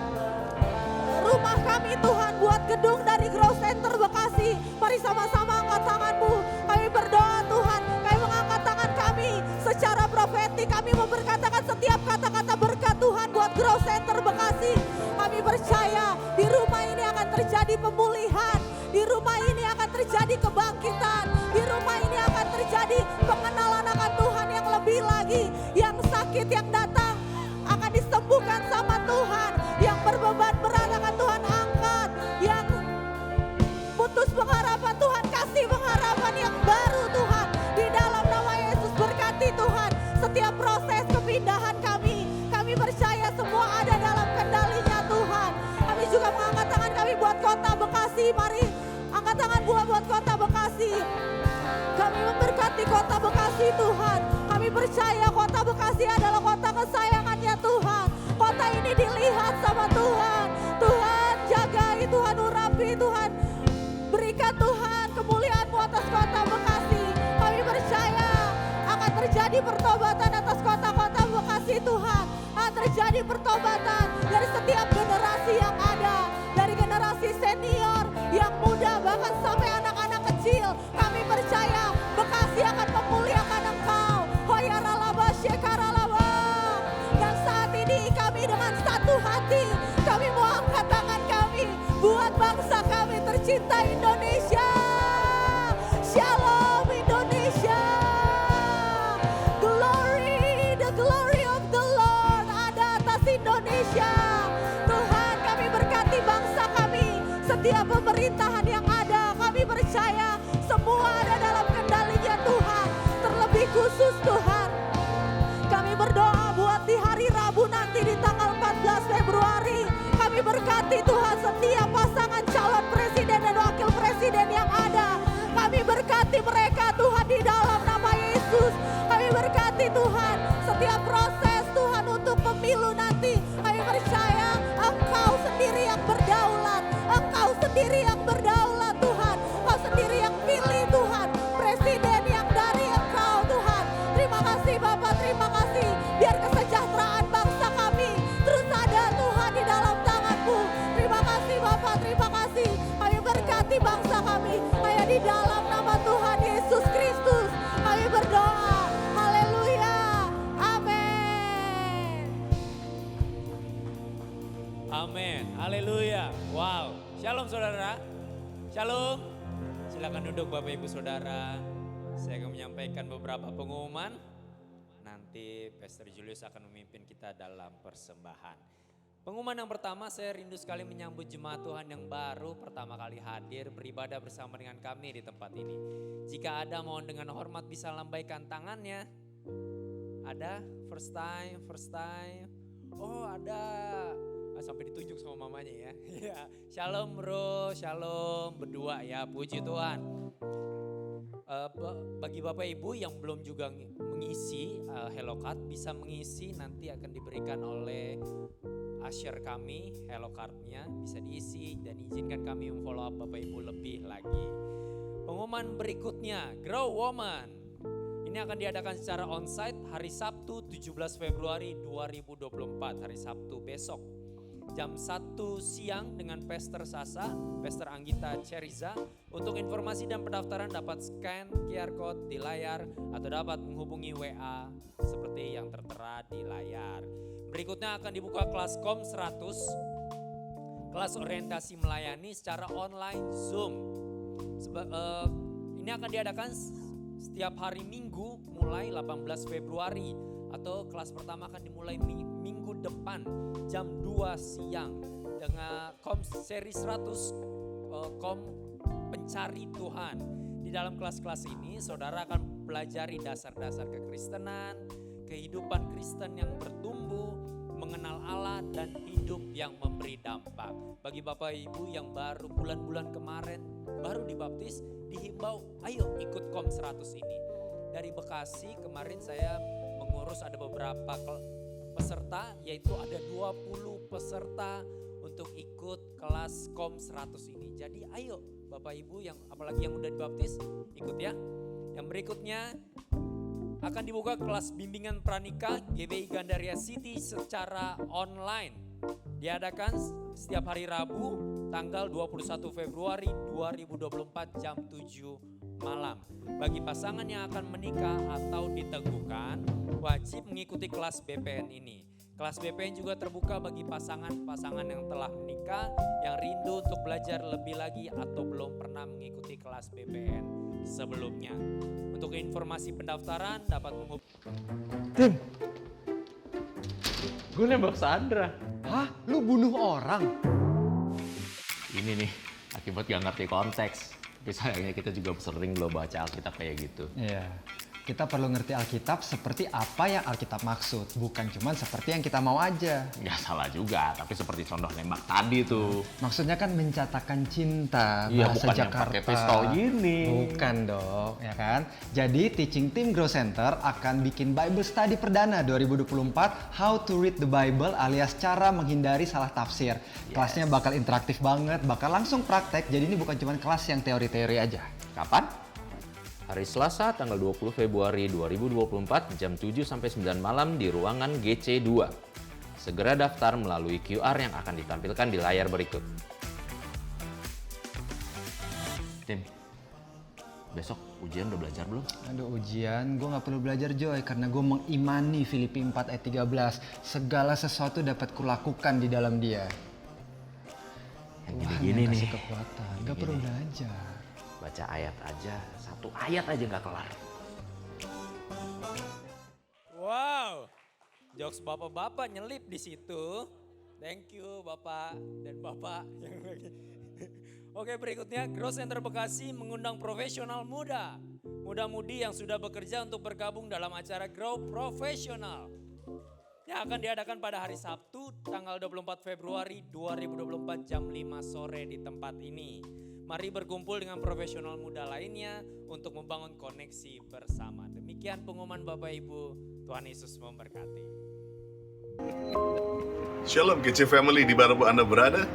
rumah kami Tuhan, buat gedung dari Grow Center Bekasi. Mari sama-sama angkat tanganmu. Kami berdoa Tuhan, kami mengangkat tangan kami secara profetik. Kami memberkatakan setiap kata-kata berkat Tuhan buat Grow Center Bekasi. Kami percaya di rumah ini akan terjadi pemulihan. Di rumah ini akan terjadi kebangkitan. Di rumah ini akan terjadi pengenalan akan Tuhan yang lebih lagi. Yang sakit yang datang akan disembuhkan sama Tuhan. Yang berbeban berat akan Tuhan angkat. Yang putus pengharapan Tuhan kasih pengharapan yang baru Tuhan. Di dalam nama Yesus berkati Tuhan. Setiap proses kepindahan kami percaya semua ada dalam kendalinya Tuhan. Kami juga mengangkat tangan kami buat kota Bekasi. Mari angkat tangan buat kota Bekasi. Kami memberkati kota Bekasi Tuhan. Kami percaya kota Bekasi adalah kota kesayangannya Tuhan. Kota ini dilihat sama Tuhan. Tuhan jagai, Tuhan urapi, Tuhan berikan Tuhan kemuliaan-Mu atas kota Bekasi. Kami percaya akan terjadi pertobatan atas kota-kota Bekasi Tuhan. Akan terjadi pertobatan dari setiap generasi yang ada. Dari generasi senior, yang muda, bahkan sampai anak-anak kecil. Kami percaya Bekasi akan memuliakan Engkau. Hoyaralaba syekaralaba. Dan saat ini kami dengan satu hati, kami mau angkat tangan kami buat bangsa kami tercinta Indonesia. Shalom Indonesia. Glory, the glory of the Lord ada atas Indonesia. Tuhan, kami berkati bangsa kami. Setiap pemerintahan yang ada, kami percaya semua ada dalam kendalinya Tuhan. Terlebih khusus Tuhan, kami berdoa buat di hari Rabu nanti di tanggal 14 Februari. Kami berkati Tuhan setiap pasangan calon presiden dan wakil presiden yang ada. Kami berkati mereka Tuhan di dalam nama Yesus. Kami berkati Tuhan setiap proses Tuhan untuk pemilu nanti. Kami percaya Engkau sendiri yang berdaulat. Engkau sendiri yang berdaulat Tuhan. Engkau sendiri yang pilih Tuhan. Presiden yang dari Engkau Tuhan. Terima kasih Bapak, terima kasih. Biar kesejahteraan bangsa kami terus ada Tuhan di dalam tangan-Mu. Terima kasih Bapak, terima kasih. Kami berkati bangsa kami. Hanya di dalam nama Tuhan Yesus Kristus kami berdoa. Haleluya. Amin. Amin. Haleluya. Wow. Shalom saudara. Shalom. Silakan duduk Bapak Ibu Saudara. Saya akan menyampaikan beberapa pengumuman. Nanti Pastor Julius akan memimpin kita dalam persembahan. Pengumuman yang pertama, saya rindu sekali menyambut jemaat Tuhan yang baru pertama kali hadir beribadah bersama dengan kami di tempat ini. Jika ada mohon dengan hormat bisa lambaikan tangannya. Ada? First time? Oh ada. Sampai ditunjuk sama mamanya ya. Shalom bro, shalom berdua ya, puji Tuhan. Bagi Bapak Ibu yang belum juga mengisi Hello Card, bisa mengisi, nanti akan diberikan oleh usher kami Hello Card-nya, bisa diisi dan izinkan kami memfollow up Bapak Ibu lebih lagi. Pengumuman berikutnya, Grow Woman. Ini akan diadakan secara onsite hari Sabtu 17 Februari 2024, hari Sabtu besok. Jam 1 siang dengan Pastor Sasa, Pastor Anggita Ceriza. Untuk informasi dan pendaftaran dapat scan QR Code di layar atau dapat menghubungi WA seperti yang tertera di layar. Berikutnya akan dibuka kelas KOM 100, kelas orientasi melayani secara online Zoom. Ini akan diadakan setiap hari Minggu mulai 18 Februari atau kelas pertama akan dimulai minggu depan jam 2 siang dengan KOM seri 100 KOM Pencari Tuhan. Di dalam kelas-kelas ini saudara akan pelajari dasar-dasar kekristenan, kehidupan Kristen yang bertumbuh, mengenal Allah dan hidup yang memberi dampak. Bagi Bapak Ibu yang baru bulan-bulan kemarin baru dibaptis, dihimbau ayo ikut KOM 100 ini. Dari Bekasi kemarin saya mengurus ada beberapa peserta, yaitu ada 20 peserta untuk ikut kelas KOM 100 ini. Jadi ayo Bapak Ibu yang apalagi yang udah dibaptis ikut ya. Yang berikutnya akan dibuka kelas bimbingan pranikah GBI Gandaria City secara online. Diadakan setiap hari Rabu tanggal 21 Februari 2024 jam 7 malam. Bagi pasangan yang akan menikah atau diteguhkan wajib mengikuti kelas BPN ini. Kelas BPN juga terbuka bagi pasangan-pasangan yang telah menikah yang rindu untuk belajar lebih lagi atau belum pernah mengikuti kelas BPN sebelumnya. Untuk informasi pendaftaran dapat menghubungi Tim, gue nembak Sandra. Hah? Lu bunuh orang? Ini nih, akibat gak ngerti konteks. Tapi sayangnya kita juga sering lo baca Alkitab kayak gitu. Iya. Kita perlu ngerti Alkitab seperti apa yang Alkitab maksud, bukan cuma seperti yang kita mau aja. Nggak salah juga, tapi seperti contoh nembak tadi tuh. Maksudnya kan mencatatkan cinta, iya, bahasa bukan Jakarta. Yang pakai pistol gini. Bukan dong, ya kan? Jadi Teaching Team Grow Center akan bikin Bible Study Perdana 2024, How to Read the Bible alias cara menghindari salah tafsir. Kelasnya bakal interaktif banget, bakal langsung praktek, jadi ini bukan cuma kelas yang teori-teori aja. Kapan? Hari Selasa tanggal 20 Februari 2024 jam 7 sampai 9 malam di ruangan GC2. Segera daftar melalui QR yang akan ditampilkan di layar berikut. Tim, besok ujian udah belajar belum? Aduh ujian, gue gak perlu belajar Joy karena gue mengimani Filipi 4 ayat 13. Segala sesuatu dapat kulakukan di dalam dia. Yang gini-gini nih. Kasih kekuatan, gak perlu belajar. Baca ayat aja, satu ayat aja gak kelar. Wow, jokes bapak-bapak nyelip di situ. Thank you Bapak dan Bapak. Oke, berikutnya Grow Center Bekasi mengundang profesional muda. Muda-mudi yang sudah bekerja untuk bergabung dalam acara Grow Profesional. Yang akan diadakan pada hari Sabtu tanggal 24 Februari 2024 jam 5 sore di tempat ini. Mari berkumpul dengan profesional muda lainnya untuk membangun koneksi bersama. Demikian pengumuman Bapak Ibu. Tuhan Yesus memberkati. Shalom GC Family di mana Anda berada.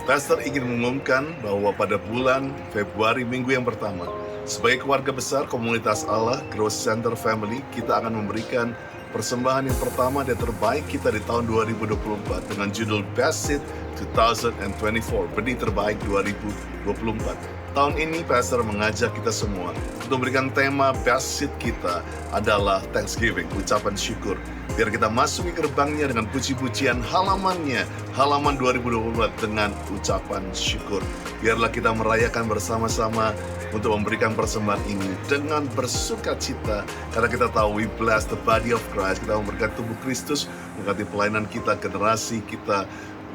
Pastor ingin mengumumkan bahwa pada bulan Februari minggu yang pertama, sebagai keluarga besar komunitas Allah Grow Center Family, kita akan memberikan persembahan yang pertama dan terbaik kita di tahun 2024 dengan judul Best Seed 2024, benih terbaik 2024. Tahun ini Pastor mengajak kita semua untuk memberikan tema Best Seed kita adalah Thanksgiving, ucapan syukur. Biar kita masuki gerbangnya dengan puji-pujian halamannya, halaman 2024 dengan ucapan syukur. Biarlah kita merayakan bersama-sama untuk memberikan persembahan ini dengan bersuka cita. Karena kita tahu we bless the body of Christ, kita memberkati tubuh Kristus, memberkati pelayanan kita, generasi kita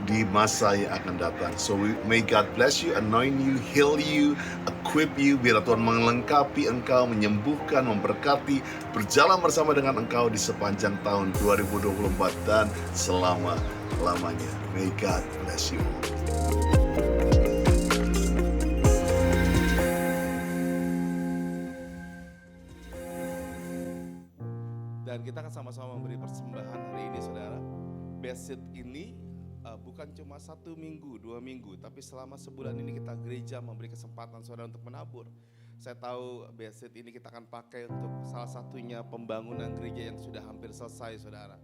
di masa yang akan datang. So may God bless you, anoint you, heal you, equip you. Biar Tuhan melengkapi engkau, menyembuhkan, memberkati, berjalan bersama dengan engkau di sepanjang tahun 2024 dan selama-lamanya. May God bless you. Dan kita akan sama-sama memberi persembahan hari ini saudara. Best Seed ini bukan cuma 1 minggu, 2 minggu, tapi selama sebulan ini kita gereja memberi kesempatan saudara untuk menabur. Saya tahu Best Seed ini kita akan pakai untuk salah satunya pembangunan gereja yang sudah hampir selesai saudara.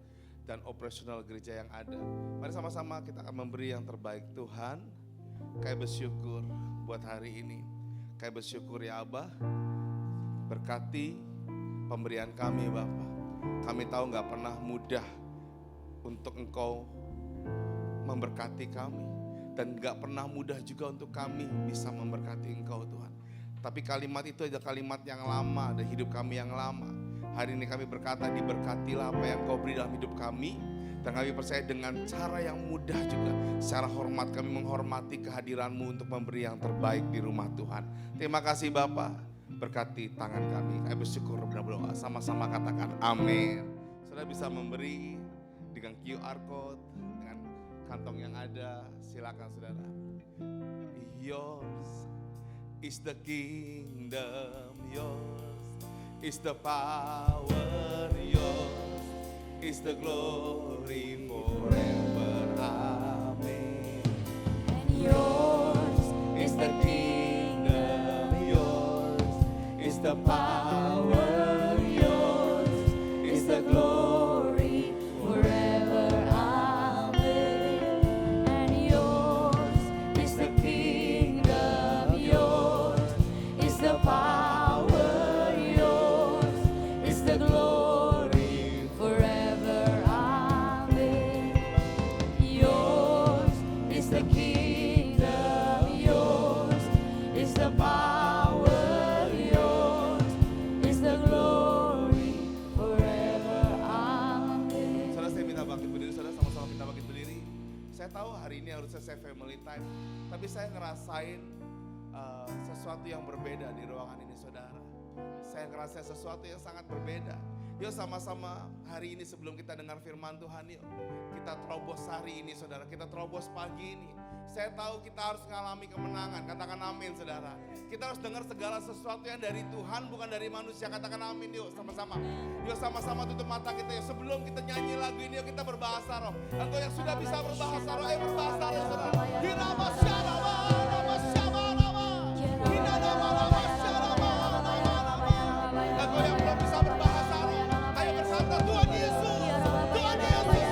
Dan operasional gereja yang ada. Mari sama-sama kita akan memberi yang terbaik. Tuhan, kami bersyukur buat hari ini. Kami bersyukur ya Abah, berkati pemberian kami Bapak. Kami tahu gak pernah mudah untuk Engkau memberkati kami. Dan gak pernah mudah juga untuk kami bisa memberkati Engkau Tuhan. Tapi kalimat itu adalah kalimat yang lama dan hidup kami yang lama. Hari ini kami berkata diberkatilah apa yang Kau beri dalam hidup kami. Dan kami percaya dengan cara yang mudah juga. Secara hormat kami menghormati kehadiran-Mu untuk memberi yang terbaik di rumah Tuhan. Terima kasih Bapak. Berkati tangan kami. Kami bersyukur berdoa. Sama-sama katakan amin. Saudara bisa memberi dengan QR code, dengan kantong yang ada. Silakan saudara. Yours is the kingdom, yours is the power, yours is the glory forever. Amen. And yours is the kingdom, yours is the power, yours is the glory forever. Amen. And yours is the kingdom, yours is the power, yours is the glory forever. Amen. Yours is the kingdom, yours is the power, yours is the glory forever. Amen. Saudara, saya minta bangkit berdiri, saudara, sama-sama minta bangkit berdiri. Saya tahu hari ini harusnya saya family time, tapi saya ngerasain sesuatu yang berbeda di ruangan ini saudara. Saya ngerasain sesuatu yang sangat berbeda. Yuk sama-sama hari ini sebelum kita dengar firman Tuhan, yuk kita terobos hari ini saudara, kita terobos pagi ini. Saya tahu kita harus mengalami kemenangan, katakan amin saudara. Kita harus dengar segala sesuatu yang dari Tuhan bukan dari manusia, katakan amin yuk sama-sama. Yuk sama-sama tutup mata kita yuk, sebelum kita nyanyi lagu ini yuk kita berbahasa roh. Engkau yang sudah bisa berbahasa roh, ayo berbahasa roh saudara. Hirama syarama, rama syama rama, hinarama rama syarama rama. Engkau yang belum bisa berbahasa roh, ayo bersama Tuhan Yesus, Tuhan Yesus.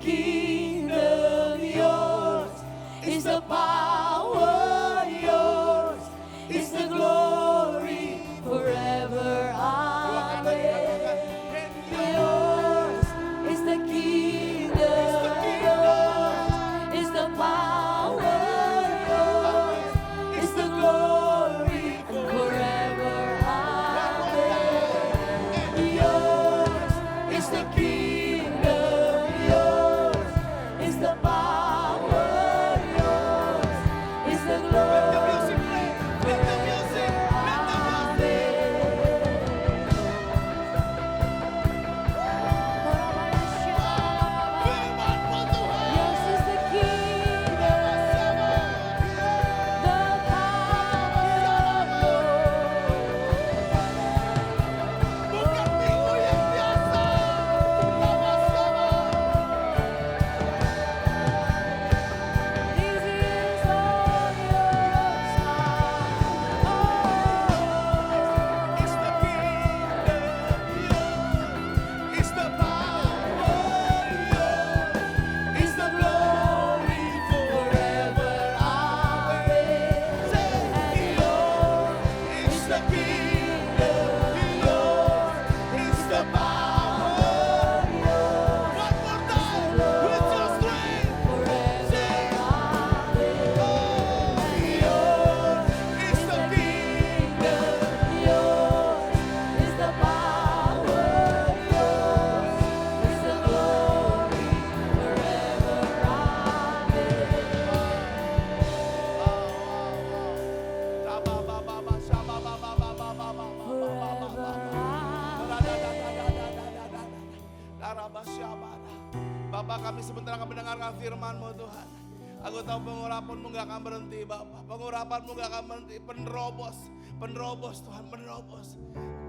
kingdom, yours is the power, yours is the glory forever. Amen. Yours is the kingdom, yours is the power, yours is the glory forever. Amen. Yours is the kingdom, yours is the power, yours is the glory. Bapak, kami sebentar akan mendengarkan firman-Mu Tuhan. Aku tahu pengurapan-Mu gak akan berhenti Bapak. Pengurapan-Mu gak akan berhenti. Penerobos Tuhan, penerobos.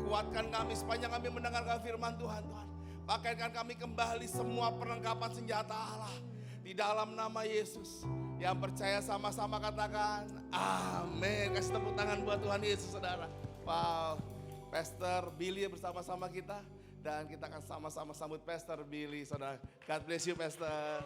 Kuatkan kami sepanjang kami mendengarkan firman Tuhan Tuhan. Pakaikan kami kembali semua perlengkapan senjata Allah. Di dalam nama Yesus. Yang percaya sama-sama katakan amin. Kasih tepuk tangan buat Tuhan Yesus saudara. Wow, Pastor Billy bersama-sama kita. Dan kita akan sama-sama sambut Pastor Billy, saudara. God bless you, Pastor.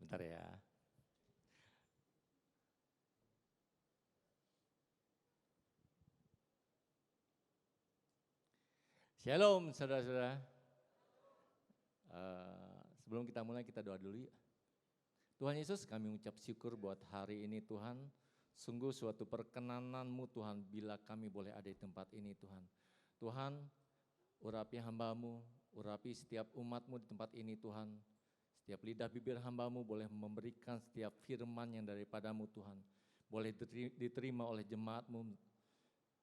Bentar ya. Shalom saudara-saudara. Sebelum kita mulai kita doa dulu ya. Tuhan Yesus, kami ucap syukur buat hari ini Tuhan. Sungguh suatu perkenanan-Mu Tuhan bila kami boleh ada di tempat ini Tuhan. Tuhan, urapi hamba-Mu, urapi setiap umat-Mu di tempat ini Tuhan. Setiap lidah bibir hamba-Mu boleh memberikan setiap firman yang daripada-Mu Tuhan. Boleh diterima oleh jemaat-Mu,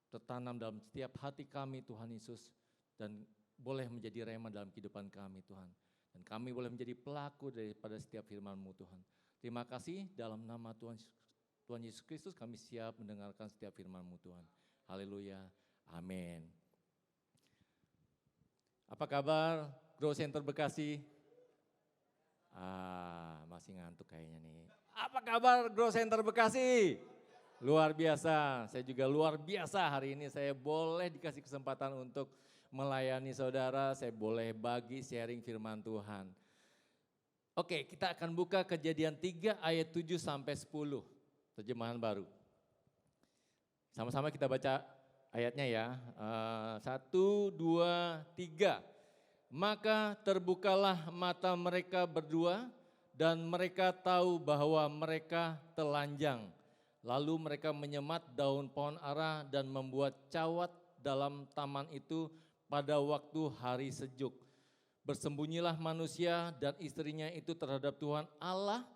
tertanam dalam setiap hati kami Tuhan Yesus. Dan boleh menjadi rema dalam kehidupan kami Tuhan. Dan kami boleh menjadi pelaku daripada setiap firman-Mu Tuhan. Terima kasih dalam nama Tuhan Yesus Kristus kami siap mendengarkan setiap firman-Mu Tuhan. Haleluya, amin. Apa kabar Grow Center Bekasi? Masih ngantuk kayaknya nih. Apa kabar Grow Center Bekasi? Luar biasa, saya juga luar biasa hari ini saya boleh dikasih kesempatan untuk melayani saudara, saya boleh bagi sharing firman Tuhan. Oke, kita akan buka Kejadian 3 ayat 7 sampai 10, terjemahan baru. Sama-sama kita baca ayatnya ya. 1, 2, 3. Maka terbukalah mata mereka berdua dan mereka tahu bahwa mereka telanjang. Lalu mereka menyemat daun pohon ara dan membuat cawat dalam taman itu pada waktu hari sejuk. Bersembunyilah manusia dan istrinya itu terhadap Tuhan Allah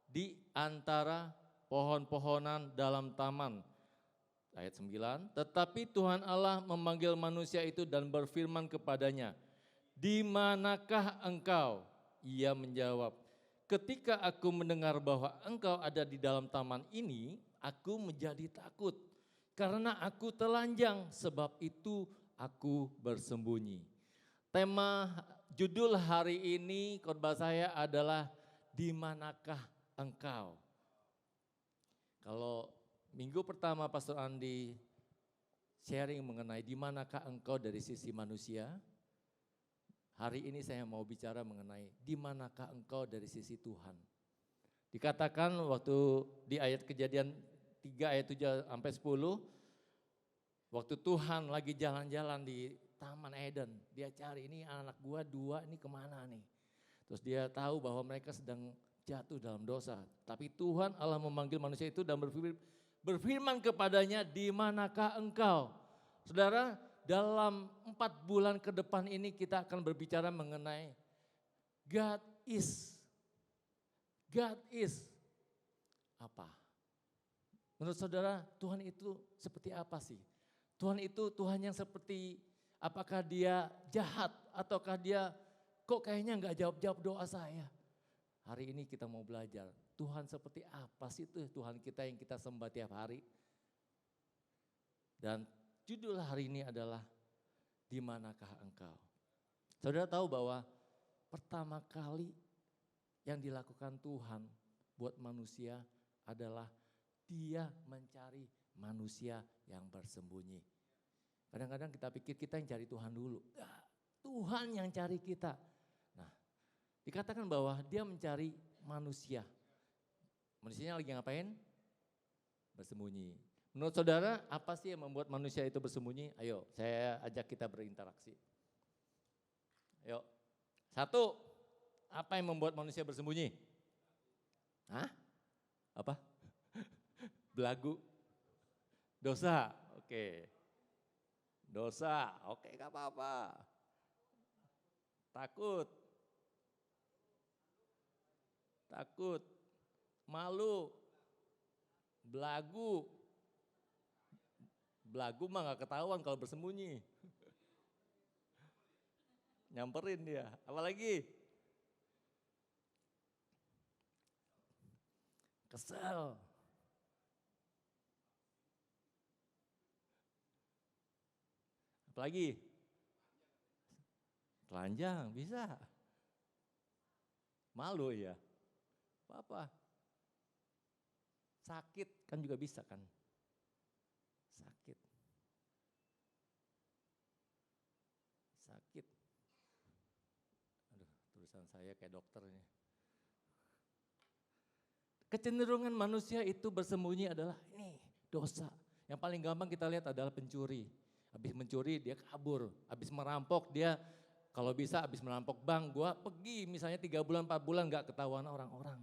di antara pohon-pohonan dalam taman. Ayat 9, tetapi Tuhan Allah memanggil manusia itu dan berfirman kepadanya, "Di manakah engkau?" Ia menjawab, "Ketika aku mendengar bahwa engkau ada di dalam taman ini, aku menjadi takut. Karena aku telanjang, sebab itu aku bersembunyi. Tema judul hari ini khotbah saya adalah di manakah engkau? Kalau minggu pertama Pastor Andi sharing mengenai di manakah engkau dari sisi manusia, hari ini saya mau bicara mengenai di manakah engkau dari sisi Tuhan. Dikatakan waktu di ayat Kejadian 3 ayat 7 sampai 10, waktu Tuhan lagi jalan-jalan di Taman Eden, dia cari ini anak gua dua ini kemana nih. Terus dia tahu bahwa mereka sedang jatuh dalam dosa. Tapi Tuhan Allah memanggil manusia itu dan berfirman kepadanya, di manakah engkau? Saudara, dalam 4 bulan ke depan ini kita akan berbicara mengenai God is. God is apa? Menurut saudara, Tuhan itu seperti apa sih? Tuhan itu Tuhan yang seperti, apakah dia jahat ataukah dia kok kayaknya enggak jawab-jawab doa saya? Hari ini kita mau belajar, Tuhan seperti apa sih itu Tuhan kita yang kita sembah tiap hari? Dan judul hari ini adalah di manakah engkau? Saudara tahu bahwa pertama kali yang dilakukan Tuhan buat manusia adalah dia mencari manusia yang bersembunyi. Kadang-kadang kita pikir kita yang cari Tuhan dulu. Tuhan yang cari kita. Nah, dikatakan bahwa dia mencari manusia. Manusianya lagi ngapain? Bersembunyi. Menurut saudara, apa sih yang membuat manusia itu bersembunyi? Ayo, saya ajak kita berinteraksi. Ayo, 1, apa yang membuat manusia bersembunyi? Hah? Apa? Belagu. Dosa, oke. Dosa, oke gak apa-apa. Takut. Takut. Malu. Belagu. Belagu mah gak ketahuan kalau bersembunyi. Nyamperin dia, apalagi? Kesel. Apalagi? Telanjang, bisa. Malu ya? Apa-apa. Sakit kan juga bisa kan? Sakit. Sakit. Aduh, tulisan saya kayak dokter ini. Kecenderungan manusia itu bersembunyi adalah ini dosa. Yang paling gampang kita lihat adalah pencuri. Habis mencuri dia kabur, habis merampok dia kalau bisa habis merampok bank gua pergi misalnya 3 bulan 4 bulan gak ketahuan orang-orang.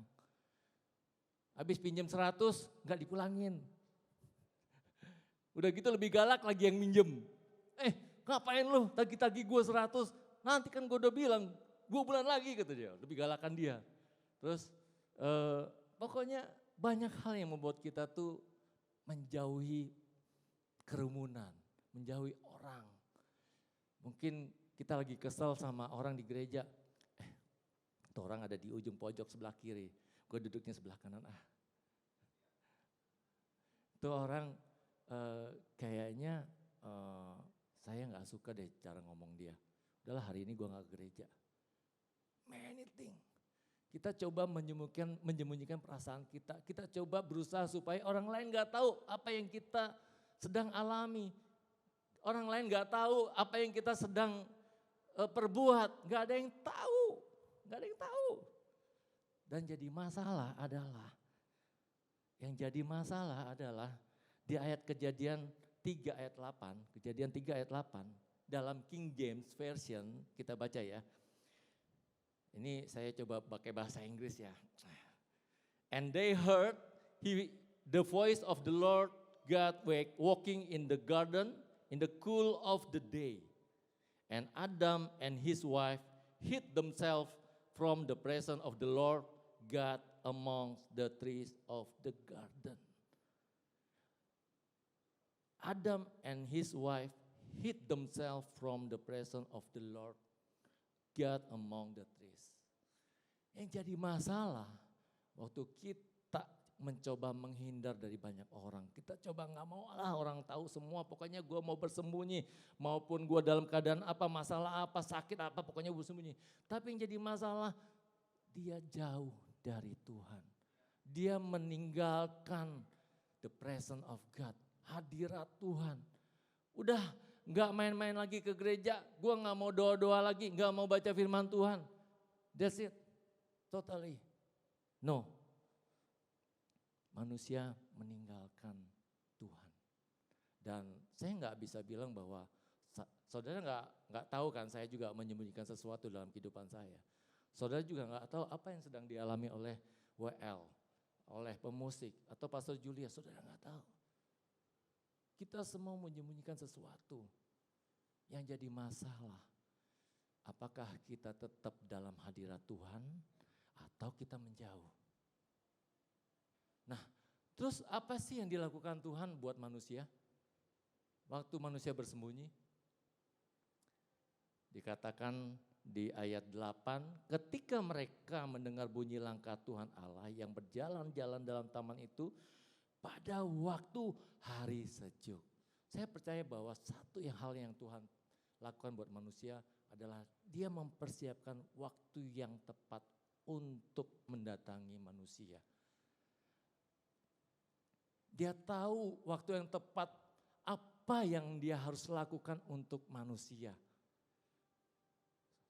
Habis pinjam 100 gak dipulangin. Udah gitu lebih galak lagi yang minjem. Ngapain lu tagih-tagih gua 100, nanti kan gua udah bilang 2 bulan lagi kata dia, lebih galakan dia. Terus pokoknya banyak hal yang membuat kita tuh menjauhi kerumunan, menjauhi orang. Mungkin kita lagi kesel sama orang di gereja. Itu orang ada di ujung pojok sebelah kiri, gue duduknya sebelah kanan. Itu orang kayaknya saya gak suka deh cara ngomong dia. Udahlah hari ini gue gak ke gereja. Many things. Kita coba menyembunyikan perasaan kita. Kita coba berusaha supaya orang lain gak tahu apa yang kita sedang alami. Orang lain gak tahu apa yang kita sedang perbuat. Gak ada yang tahu. Gak ada yang tahu. Dan jadi masalah adalah, yang jadi masalah adalah di ayat Kejadian 3 ayat 8. Kejadian 3 ayat 8. Dalam King James Version kita baca ya. Ini saya coba pakai bahasa Inggris ya. And they heard the voice of the Lord God walking in the garden in the cool of the day. And Adam and his wife hid themselves from the presence of the Lord God amongst the trees of the garden. Adam and his wife hid themselves from the presence of the Lord God among the trees. Yang jadi masalah waktu kita mencoba menghindar dari banyak orang. Kita coba nggak mau lah orang tahu semua, pokoknya gue mau bersembunyi. Maupun gue dalam keadaan apa, masalah apa, sakit apa, pokoknya gue bersembunyi. Tapi yang jadi masalah, dia jauh dari Tuhan. Dia meninggalkan the presence of God, hadirat Tuhan. Udah nggak main-main lagi ke gereja, gue nggak mau doa-doa lagi, nggak mau baca firman Tuhan. That's it, totally. No. Manusia meninggalkan Tuhan. Dan saya nggak bisa bilang bahwa saudara nggak tahu kan, saya juga menyembunyikan sesuatu dalam kehidupan saya. Saudara juga nggak tahu apa yang sedang dialami oleh WL, oleh pemusik atau Pastor Julia, saudara nggak tahu. Kita semua menyembunyikan sesuatu. Yang jadi masalah, apakah kita tetap dalam hadirat Tuhan atau kita menjauh? Nah, terus apa sih yang dilakukan Tuhan buat manusia? Waktu manusia bersembunyi, dikatakan di ayat 8, ketika mereka mendengar bunyi langkah Tuhan Allah yang berjalan-jalan dalam taman itu pada waktu hari sejuk. Saya percaya bahwa satu hal yang Tuhan lakukan buat manusia adalah dia mempersiapkan waktu yang tepat untuk mendatangi manusia. Dia tahu waktu yang tepat apa yang dia harus lakukan untuk manusia.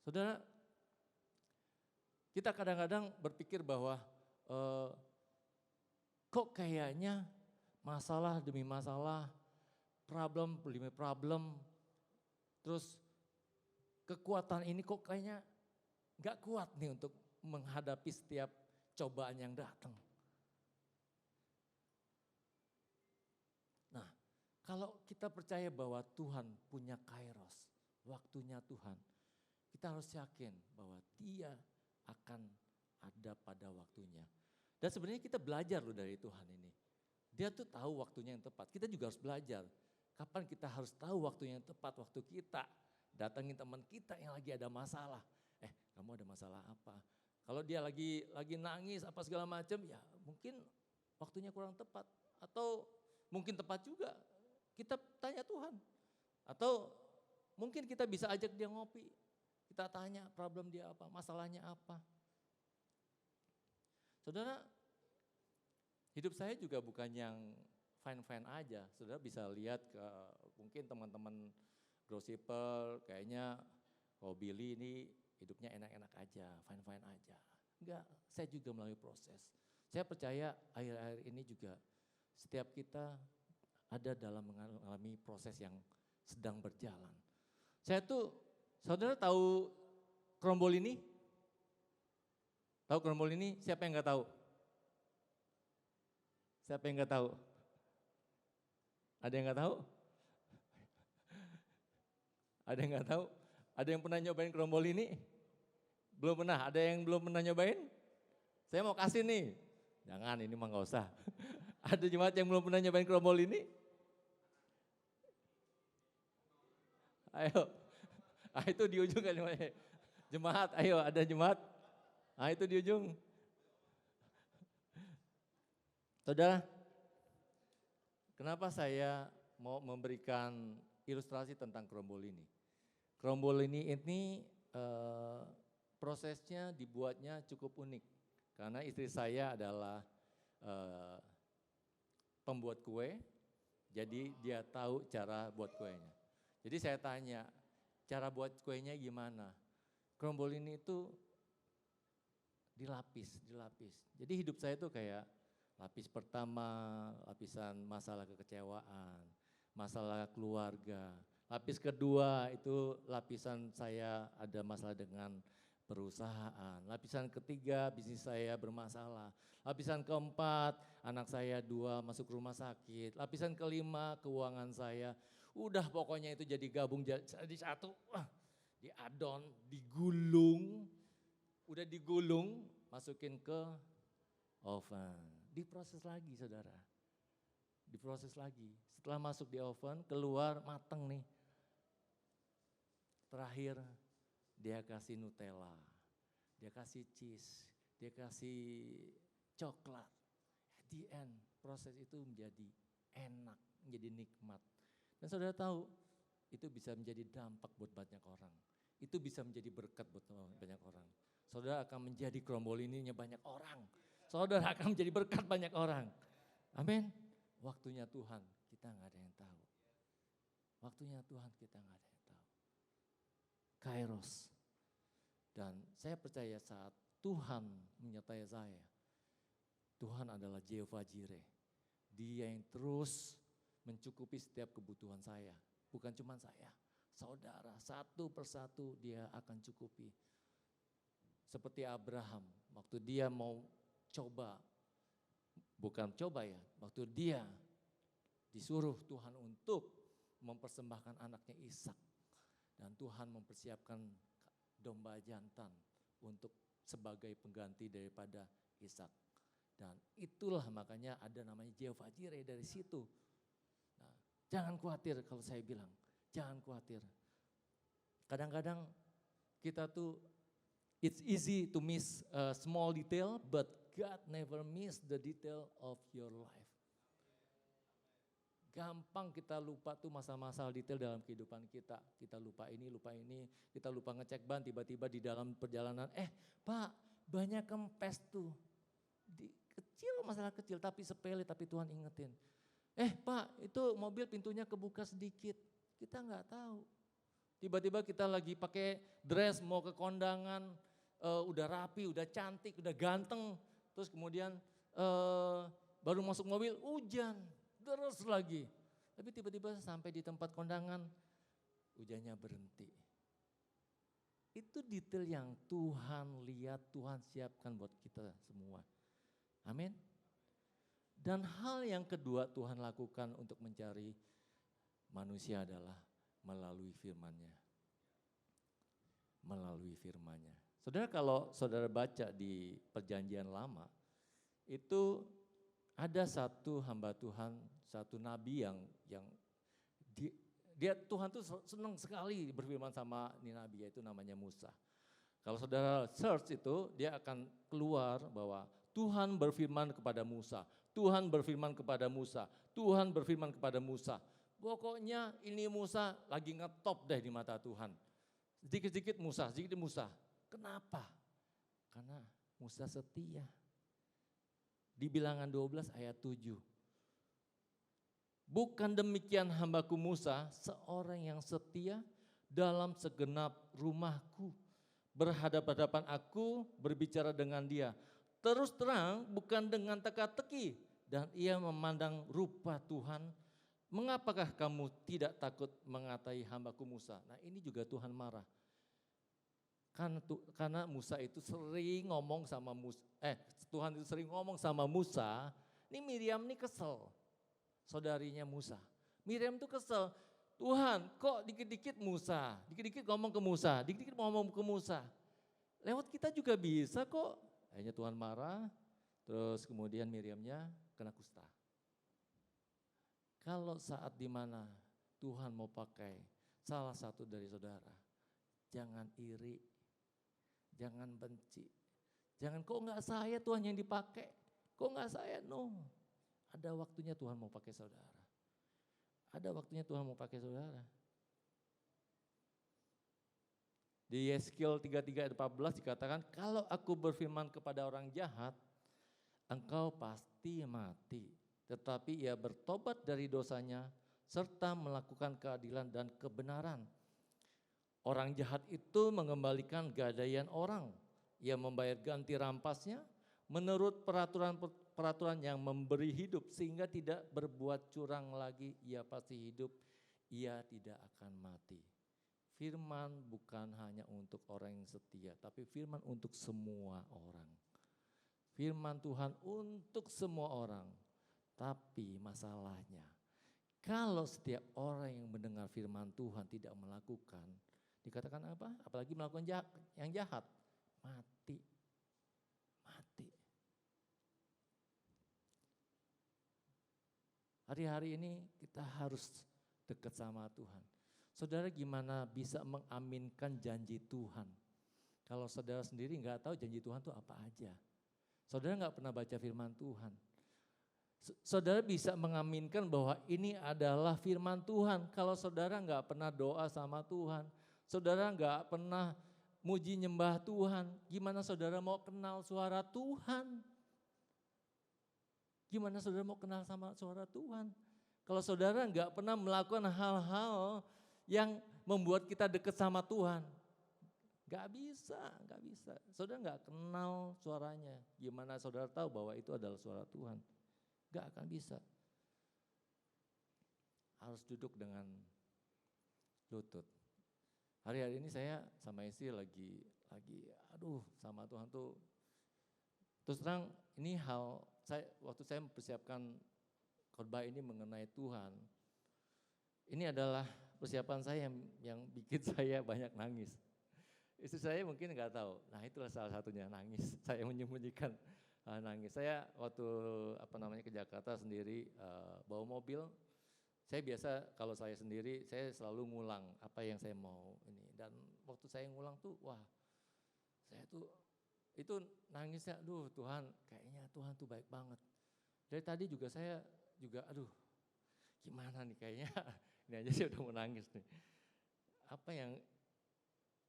Saudara, kita kadang-kadang berpikir bahwa kok kayaknya masalah demi masalah, problem demi problem, terus kekuatan ini kok kayaknya gak kuat nih untuk menghadapi setiap cobaan yang datang. Nah, kalau kita percaya bahwa Tuhan punya kairos, waktunya Tuhan, kita harus yakin bahwa Dia akan ada pada waktunya. Dan sebenarnya kita belajar loh dari Tuhan ini. Dia tuh tahu waktunya yang tepat. Kita juga harus belajar. Kapan kita harus tahu waktunya yang tepat, waktu kita datangin teman kita yang lagi ada masalah. Kamu ada masalah apa? Kalau dia lagi nangis apa segala macam, ya mungkin waktunya kurang tepat. Atau mungkin tepat juga, kita tanya Tuhan. Atau mungkin kita bisa ajak dia ngopi. Kita tanya problem dia apa, masalahnya apa. Saudara, hidup saya juga bukan yang fine-fine aja. Saudara bisa lihat ke mungkin teman-teman Growshiper, kayaknya Billy ini hidupnya enak-enak aja, fine-fine aja. Enggak, saya juga melalui proses. Saya percaya akhir-akhir ini juga setiap kita ada dalam mengalami proses yang sedang berjalan. Saudara tahu Krombol ini? Tahu Krombol ini? Siapa yang nggak tahu? Siapa yang nggak tahu? Ada yang nggak tahu? Ada yang nggak tahu? Ada yang pernah nyobain Krombol ini? Belum pernah? Ada yang belum pernah nyobain? Saya mau kasih nih. Jangan, ini mah nggak usah. Ada jemaat yang belum pernah nyobain Krombol ini? Ayo. Itu di ujung kan jemaat. Ayo, ada jemaat. Itu di ujung. Saudara, kenapa saya mau memberikan ilustrasi tentang Krombol ini? Krombol ini prosesnya dibuatnya cukup unik. Karena istri saya adalah pembuat kue, jadi dia tahu cara buat kuenya. Jadi saya tanya, cara buat kuenya gimana? Krombol ini itu dilapis. Jadi hidup saya itu kayak lapis pertama, lapisan masalah kekecewaan, masalah keluarga. Lapis kedua itu lapisan saya ada masalah dengan perusahaan. Lapisan ketiga bisnis saya bermasalah. Lapisan keempat anak saya 2 masuk rumah sakit. Lapisan kelima keuangan saya. Udah pokoknya itu jadi gabung jadi satu. Diadon, digulung. Udah digulung masukin ke oven. Diproses lagi saudara. Diproses lagi. Setelah masuk di oven keluar mateng nih. Terakhir dia kasih Nutella, dia kasih cheese, dia kasih coklat. the end, proses itu menjadi enak, menjadi nikmat. Dan saudara tahu, itu bisa menjadi dampak buat banyak orang. Itu bisa menjadi berkat buat banyak orang. Saudara akan menjadi krombolininya banyak orang. Saudara akan menjadi berkat banyak orang. Amin. Waktunya Tuhan, kita nggak ada yang tahu. Waktunya Tuhan, kita nggak ada yang tahu. Kairos. Dan saya percaya saat Tuhan menyertai saya, Tuhan adalah Jehovah Jireh. Dia yang terus mencukupi setiap kebutuhan saya. Bukan cuma saya, saudara, satu persatu dia akan cukupi. Seperti Abraham, waktu dia mau coba, bukan coba ya, waktu dia disuruh Tuhan untuk mempersembahkan anaknya Ishak. Dan Tuhan mempersiapkan domba jantan untuk sebagai pengganti daripada Ishak. Dan itulah makanya ada namanya Jehovah Jireh dari situ. Nah, jangan khawatir kalau saya bilang, jangan khawatir. Kadang-kadang kita tuh, it's easy to miss a small detail, but God never miss the detail of your life. Gampang kita lupa tuh masalah-masalah detail dalam kehidupan kita. Kita lupa ini, kita lupa ngecek ban, tiba-tiba di dalam perjalanan, Pak, banyak kempes tuh. Kecil, masalah kecil tapi sepele, tapi Tuhan ingetin. Pak, itu mobil pintunya kebuka sedikit. Kita nggak tahu. Tiba-tiba kita lagi pakai dress mau ke kondangan, udah rapi, udah cantik, udah ganteng. Terus kemudian baru masuk mobil, hujan, terus lagi. Tapi tiba-tiba sampai di tempat kondangan, hujannya berhenti. Itu detail yang Tuhan lihat, Tuhan siapkan buat kita semua. Amin. Dan hal yang kedua Tuhan lakukan untuk mencari manusia adalah melalui firman-Nya. Melalui firman-Nya. Saudara, kalau saudara baca di Perjanjian Lama, itu ada satu hamba Tuhan, satu nabi yang dia Tuhan tuh senang sekali berfirman sama ini nabi, yaitu namanya Musa. Kalau saudara search itu, dia akan keluar bahwa Tuhan berfirman kepada Musa, Tuhan berfirman kepada Musa, Tuhan berfirman kepada Musa. Pokoknya ini Musa lagi ngetop deh di mata Tuhan. Sedikit-sedikit Musa, sedikit Musa. Kenapa? Karena Musa setia. Di Bilangan 12 ayat 7. Bukan demikian hambaku Musa, seorang yang setia dalam segenap rumahku. Berhadapan-hadapan aku berbicara dengan dia. Terus terang bukan dengan teka-teki. Dan ia memandang rupa Tuhan. Mengapakah kamu tidak takut mengatai hambaku Musa? Nah ini juga Tuhan marah. Karena Musa itu sering ngomong sama Musa. Tuhan itu sering ngomong sama Musa. Ini Miriam ini kesel. Saudarinya Musa. Miriam itu kesel. Tuhan kok dikit-dikit Musa. Dikit-dikit ngomong ke Musa. Dikit-dikit ngomong ke Musa. Lewat kita juga bisa kok. Akhirnya Tuhan marah, terus kemudian Miriamnya kena kusta. Kalau saat dimana Tuhan mau pakai salah satu dari saudara, jangan iri, jangan benci. Jangan kok enggak saya Tuhan yang dipakai, kok enggak saya, no. Ada waktunya Tuhan mau pakai saudara. Ada waktunya Tuhan mau pakai saudara. Di Yeskiel 33 ayat 14 dikatakan, kalau aku berfirman kepada orang jahat, engkau pasti mati. Tetapi ia bertobat dari dosanya, serta melakukan keadilan dan kebenaran. Orang jahat itu mengembalikan gadaian orang. Ia membayar ganti rampasnya menurut peraturan yang memberi hidup, sehingga tidak berbuat curang lagi. Ia pasti hidup, ia tidak akan mati. Firman bukan hanya untuk orang yang setia, tapi firman untuk semua orang. Firman Tuhan untuk semua orang. Tapi masalahnya, kalau setiap orang yang mendengar firman Tuhan tidak melakukan, dikatakan apa? Apalagi melakukan yang jahat, mati. Mati. Hari-hari ini kita harus dekat sama Tuhan. Saudara gimana bisa mengaminkan janji Tuhan? Kalau saudara sendiri nggak tahu janji Tuhan itu apa aja. Saudara nggak pernah baca firman Tuhan. Saudara bisa mengaminkan bahwa ini adalah firman Tuhan. Kalau saudara nggak pernah doa sama Tuhan, saudara nggak pernah muji nyembah Tuhan, gimana saudara mau kenal suara Tuhan? Gimana saudara mau kenal sama suara Tuhan? Kalau saudara nggak pernah melakukan hal-hal yang membuat kita dekat sama Tuhan, nggak bisa. Saudara nggak kenal suaranya, gimana saudara tahu bahwa itu adalah suara Tuhan? Gak akan bisa. Harus duduk dengan lutut. Hari-hari ini saya sama istri lagi aduh sama Tuhan tuh. Terus terang ini waktu saya mempersiapkan khotbah ini mengenai Tuhan. Ini adalah persiapan saya yang bikin saya banyak nangis. Istri saya mungkin nggak tahu. Nah itulah salah satunya nangis. Saya menyembunyikan nangis. Saya waktu ke Jakarta sendiri bawa mobil, saya biasa kalau saya sendiri saya selalu ngulang apa yang saya mau ini. Dan waktu saya ngulang tuh wah, saya tuh itu nangisnya, aduh Tuhan, kayaknya Tuhan tuh baik banget. Dari tadi juga saya juga aduh gimana nih kayaknya ini aja sih udah mau nangis nih. Apa yang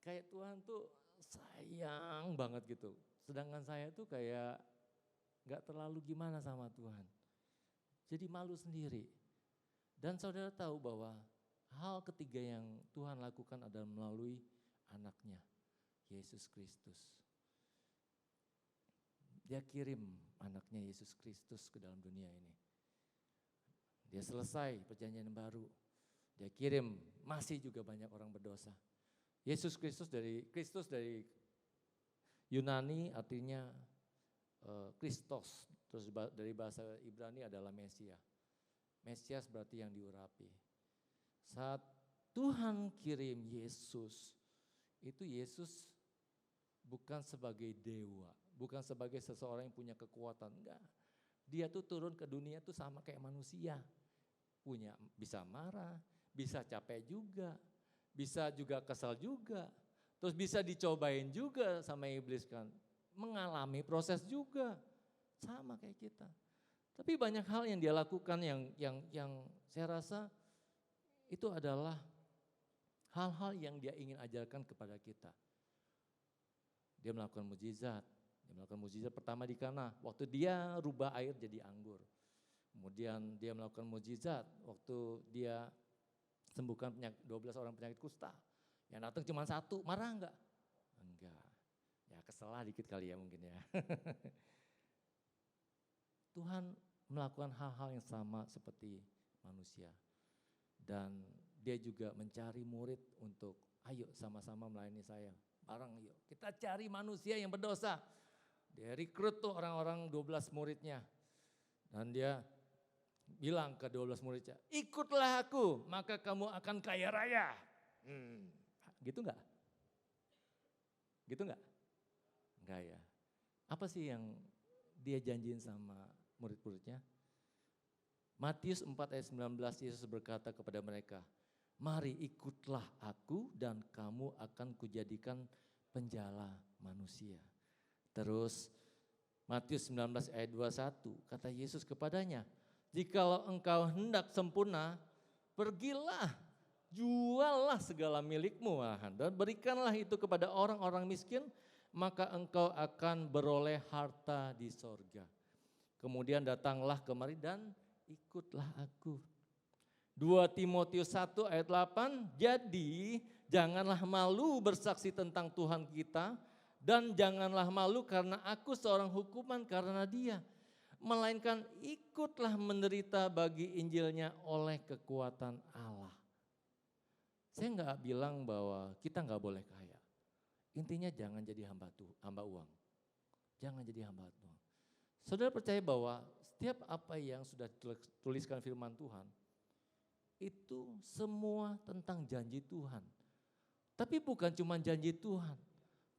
kayak Tuhan tuh sayang banget gitu. Sedangkan saya tuh kayak gak terlalu gimana sama Tuhan. Jadi malu sendiri. Dan saudara tahu bahwa hal ketiga yang Tuhan lakukan adalah melalui anaknya, Yesus Kristus. Dia kirim anaknya Yesus Kristus ke dalam dunia ini. Dia selesai perjanjian baru. Dia kirim, masih juga banyak orang berdosa. Yesus Kristus dari Yunani artinya Kristos, terus dari bahasa Ibrani adalah Mesia. Mesias berarti yang diurapi. Saat Tuhan kirim Yesus, itu Yesus bukan sebagai dewa, bukan sebagai seseorang yang punya kekuatan, enggak. Dia tuh turun ke dunia tuh sama kayak manusia. Bisa marah, bisa capek juga, bisa juga kesal juga, terus bisa dicobain juga sama iblis kan. Mengalami proses juga sama kayak kita. Tapi banyak hal yang dia lakukan yang saya rasa itu adalah hal-hal yang dia ingin ajarkan kepada kita. Dia melakukan mukjizat. Dia melakukan mukjizat pertama di Kana, waktu dia rubah air jadi anggur. Kemudian dia melakukan mukjizat waktu dia sembuhkan 12 orang penyakit kusta. Yang datang cuma satu, marah enggak? Enggak. Ya kesel lah dikit kali ya mungkin ya. Tuhan melakukan hal-hal yang sama seperti manusia. Dan dia juga mencari murid untuk ayo sama-sama melayani saya. Bareng yuk kita cari manusia yang berdosa. Dia rekrut tuh orang-orang 12 muridnya. Dan dia bilang ke 12 muridnya, ikutlah aku maka kamu akan kaya raya. Gitu enggak? Gitu enggak? Enggak ya. Apa sih yang dia janjiin sama murid-muridnya? Matius 4 ayat 19 Yesus berkata kepada mereka, mari ikutlah aku dan kamu akan kujadikan penjala manusia. Terus Matius 19 ayat 21 kata Yesus kepadanya, jikalau engkau hendak sempurna, pergilah, juallah segala milikmu dan berikanlah itu kepada orang-orang miskin, maka engkau akan beroleh harta di sorga. Kemudian datanglah kemari dan ikutlah aku. 2 Timotius 1 ayat 8, jadi janganlah malu bersaksi tentang Tuhan kita, dan janganlah malu karena aku seorang hukuman karena dia. Melainkan ikutlah menderita bagi Injilnya oleh kekuatan Allah. Saya enggak bilang bahwa kita enggak boleh kaya. Intinya jangan jadi hamba uang. Jangan jadi hamba uang. Saudara percaya bahwa setiap apa yang sudah tuliskan firman Tuhan, itu semua tentang janji Tuhan. Tapi bukan cuma janji Tuhan,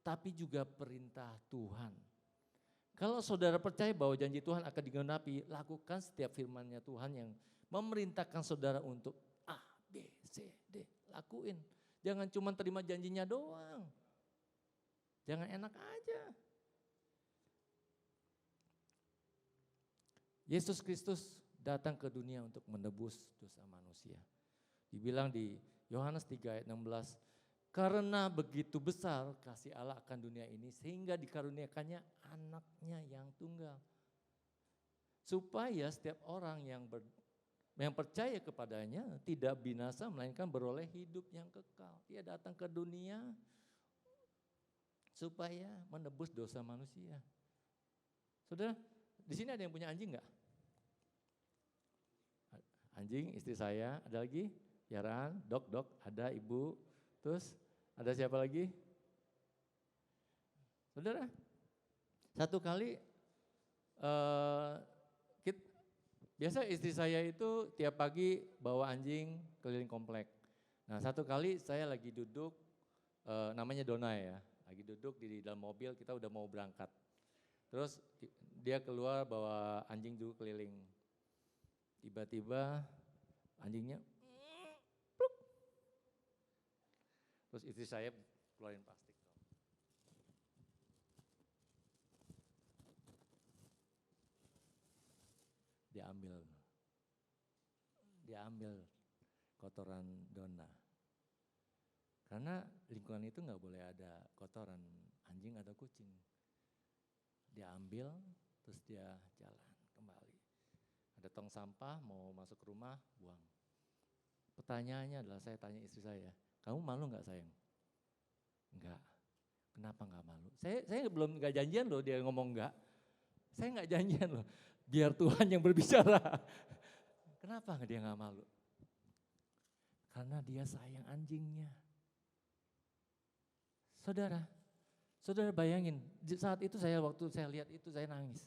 tapi juga perintah Tuhan. Kalau saudara percaya bahwa janji Tuhan akan digenapi, lakukan setiap firman-Nya Tuhan yang memerintahkan saudara untuk A, B, C, D. Lakuin. Jangan cuma terima janjinya doang. Jangan enak aja. Yesus Kristus datang ke dunia untuk menebus dosa manusia. Dibilang di Yohanes 3 ayat 16, karena begitu besar kasih Allah akan dunia ini sehingga dikaruniakannya anaknya yang tunggal. Supaya setiap orang yang percaya kepadanya tidak binasa melainkan beroleh hidup yang kekal. Dia datang ke dunia supaya menebus dosa manusia. Saudara, di sini ada yang punya anjing enggak? Anjing, istri saya, ada lagi? Yaran, dok, ada ibu, terus ada siapa lagi? Saudara, satu kali biasa istri saya itu tiap pagi bawa anjing keliling komplek. Nah satu kali saya lagi duduk, namanya Dona ya, lagi duduk di dalam mobil, kita udah mau berangkat. Terus dia keluar bawa anjing dulu keliling. Tiba-tiba anjingnya, terus istri saya keluarin plastik. Diambil kotoran Dona. Karena lingkungan itu nggak boleh ada kotoran anjing atau kucing. Dia ambil, terus dia jalan kembali. Ada tong sampah, mau masuk ke rumah, buang. Pertanyaannya adalah saya tanya istri saya, kamu malu nggak sayang? Enggak. Kenapa nggak malu? Saya belum nggak janjian loh dia ngomong enggak. Saya nggak janjian loh. Biar Tuhan yang berbicara. Kenapa dia nggak malu? Karena dia sayang anjingnya. Saudara bayangin, saat itu waktu saya lihat itu saya nangis.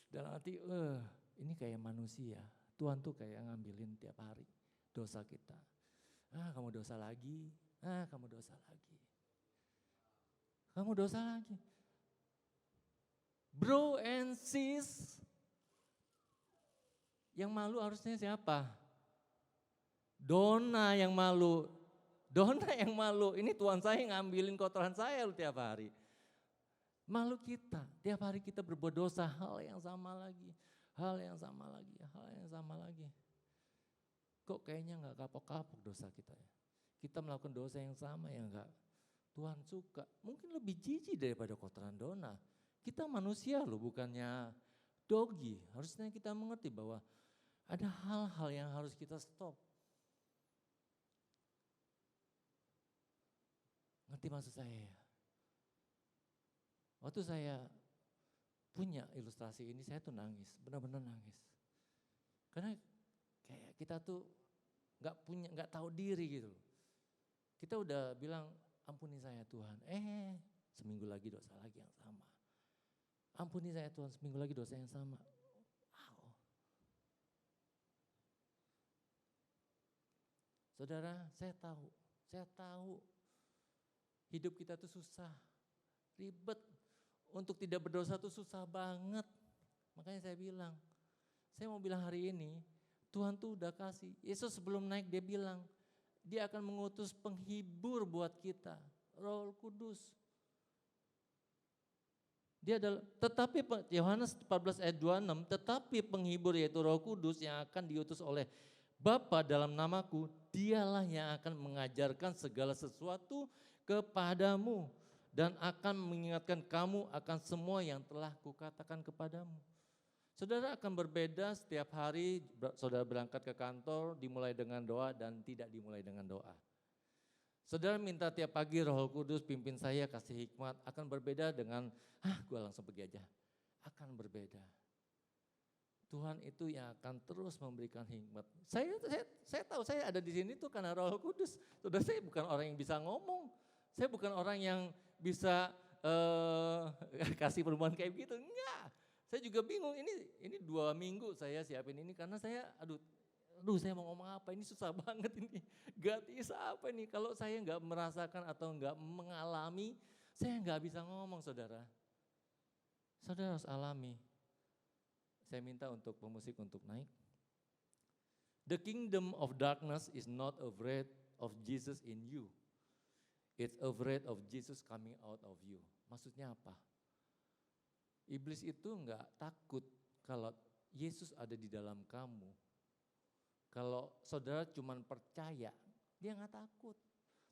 Dalam hati, ini kayak manusia. Tuhan tuh kayak ngambilin tiap hari dosa kita. Kamu dosa lagi, kamu dosa lagi. Kamu dosa lagi. Bro and sis, yang malu harusnya siapa? Dona yang malu. Dona yang malu, ini Tuhan saya ngambilin kotoran saya loh tiap hari. Malu kita, tiap hari kita berbuat dosa, hal yang sama lagi. Hal yang sama lagi, hal yang sama lagi. Kok kayaknya gak kapok-kapok dosa kita ya. Kita melakukan dosa yang sama ya enggak. Tuhan suka, mungkin lebih jijik daripada kotoran Dona. Kita manusia loh, bukannya dogi. Harusnya kita mengerti bahwa ada hal-hal yang harus kita stop. Ngerti maksud saya ya? Waktu saya punya ilustrasi ini, saya tuh nangis, benar-benar nangis. Karena kayak kita tuh nggak tahu diri gitu. Kita udah bilang, ampuni saya Tuhan. Seminggu lagi dosa lagi yang sama. Ampuni saya Tuhan, seminggu lagi dosa yang sama. Wow. Saudara, saya tahu hidup kita tuh susah, ribet. Untuk tidak berdosa tuh susah banget. Makanya saya mau bilang hari ini, Tuhan tuh udah kasih. Yesus sebelum naik dia bilang, dia akan mengutus penghibur buat kita, Roh Kudus. Tetapi Yohanes 14 ayat 26, tetapi penghibur yaitu Roh Kudus yang akan diutus oleh Bapa dalam namaku, dialah yang akan mengajarkan segala sesuatu kepadamu dan akan mengingatkan kamu akan semua yang telah kukatakan kepadamu. Saudara akan berbeda setiap hari saudara berangkat ke kantor dimulai dengan doa dan tidak dimulai dengan doa. Saudara minta tiap pagi Roh Kudus pimpin saya kasih hikmat, akan berbeda dengan gue langsung pergi aja. Akan berbeda. Tuhan itu yang akan terus memberikan hikmat. Saya tahu saya ada di sini tuh karena Roh Kudus. Saudara, saya bukan orang yang bisa ngomong. Saya bukan orang yang bisa kasih perubahan kayak gitu. Enggak. Saya juga bingung, ini 2 minggu saya siapin ini karena saya aduh saya mau ngomong apa, ini susah banget ini. Gak bisa apa ini, kalau saya nggak merasakan atau nggak mengalami, saya nggak bisa ngomong saudara. Saudara harus alami. Saya minta untuk pemusik untuk naik. The kingdom of darkness is not afraid of Jesus in you. It's afraid of Jesus coming out of you. Maksudnya apa? Iblis itu enggak takut kalau Yesus ada di dalam kamu. Kalau saudara cuma percaya, dia nggak takut.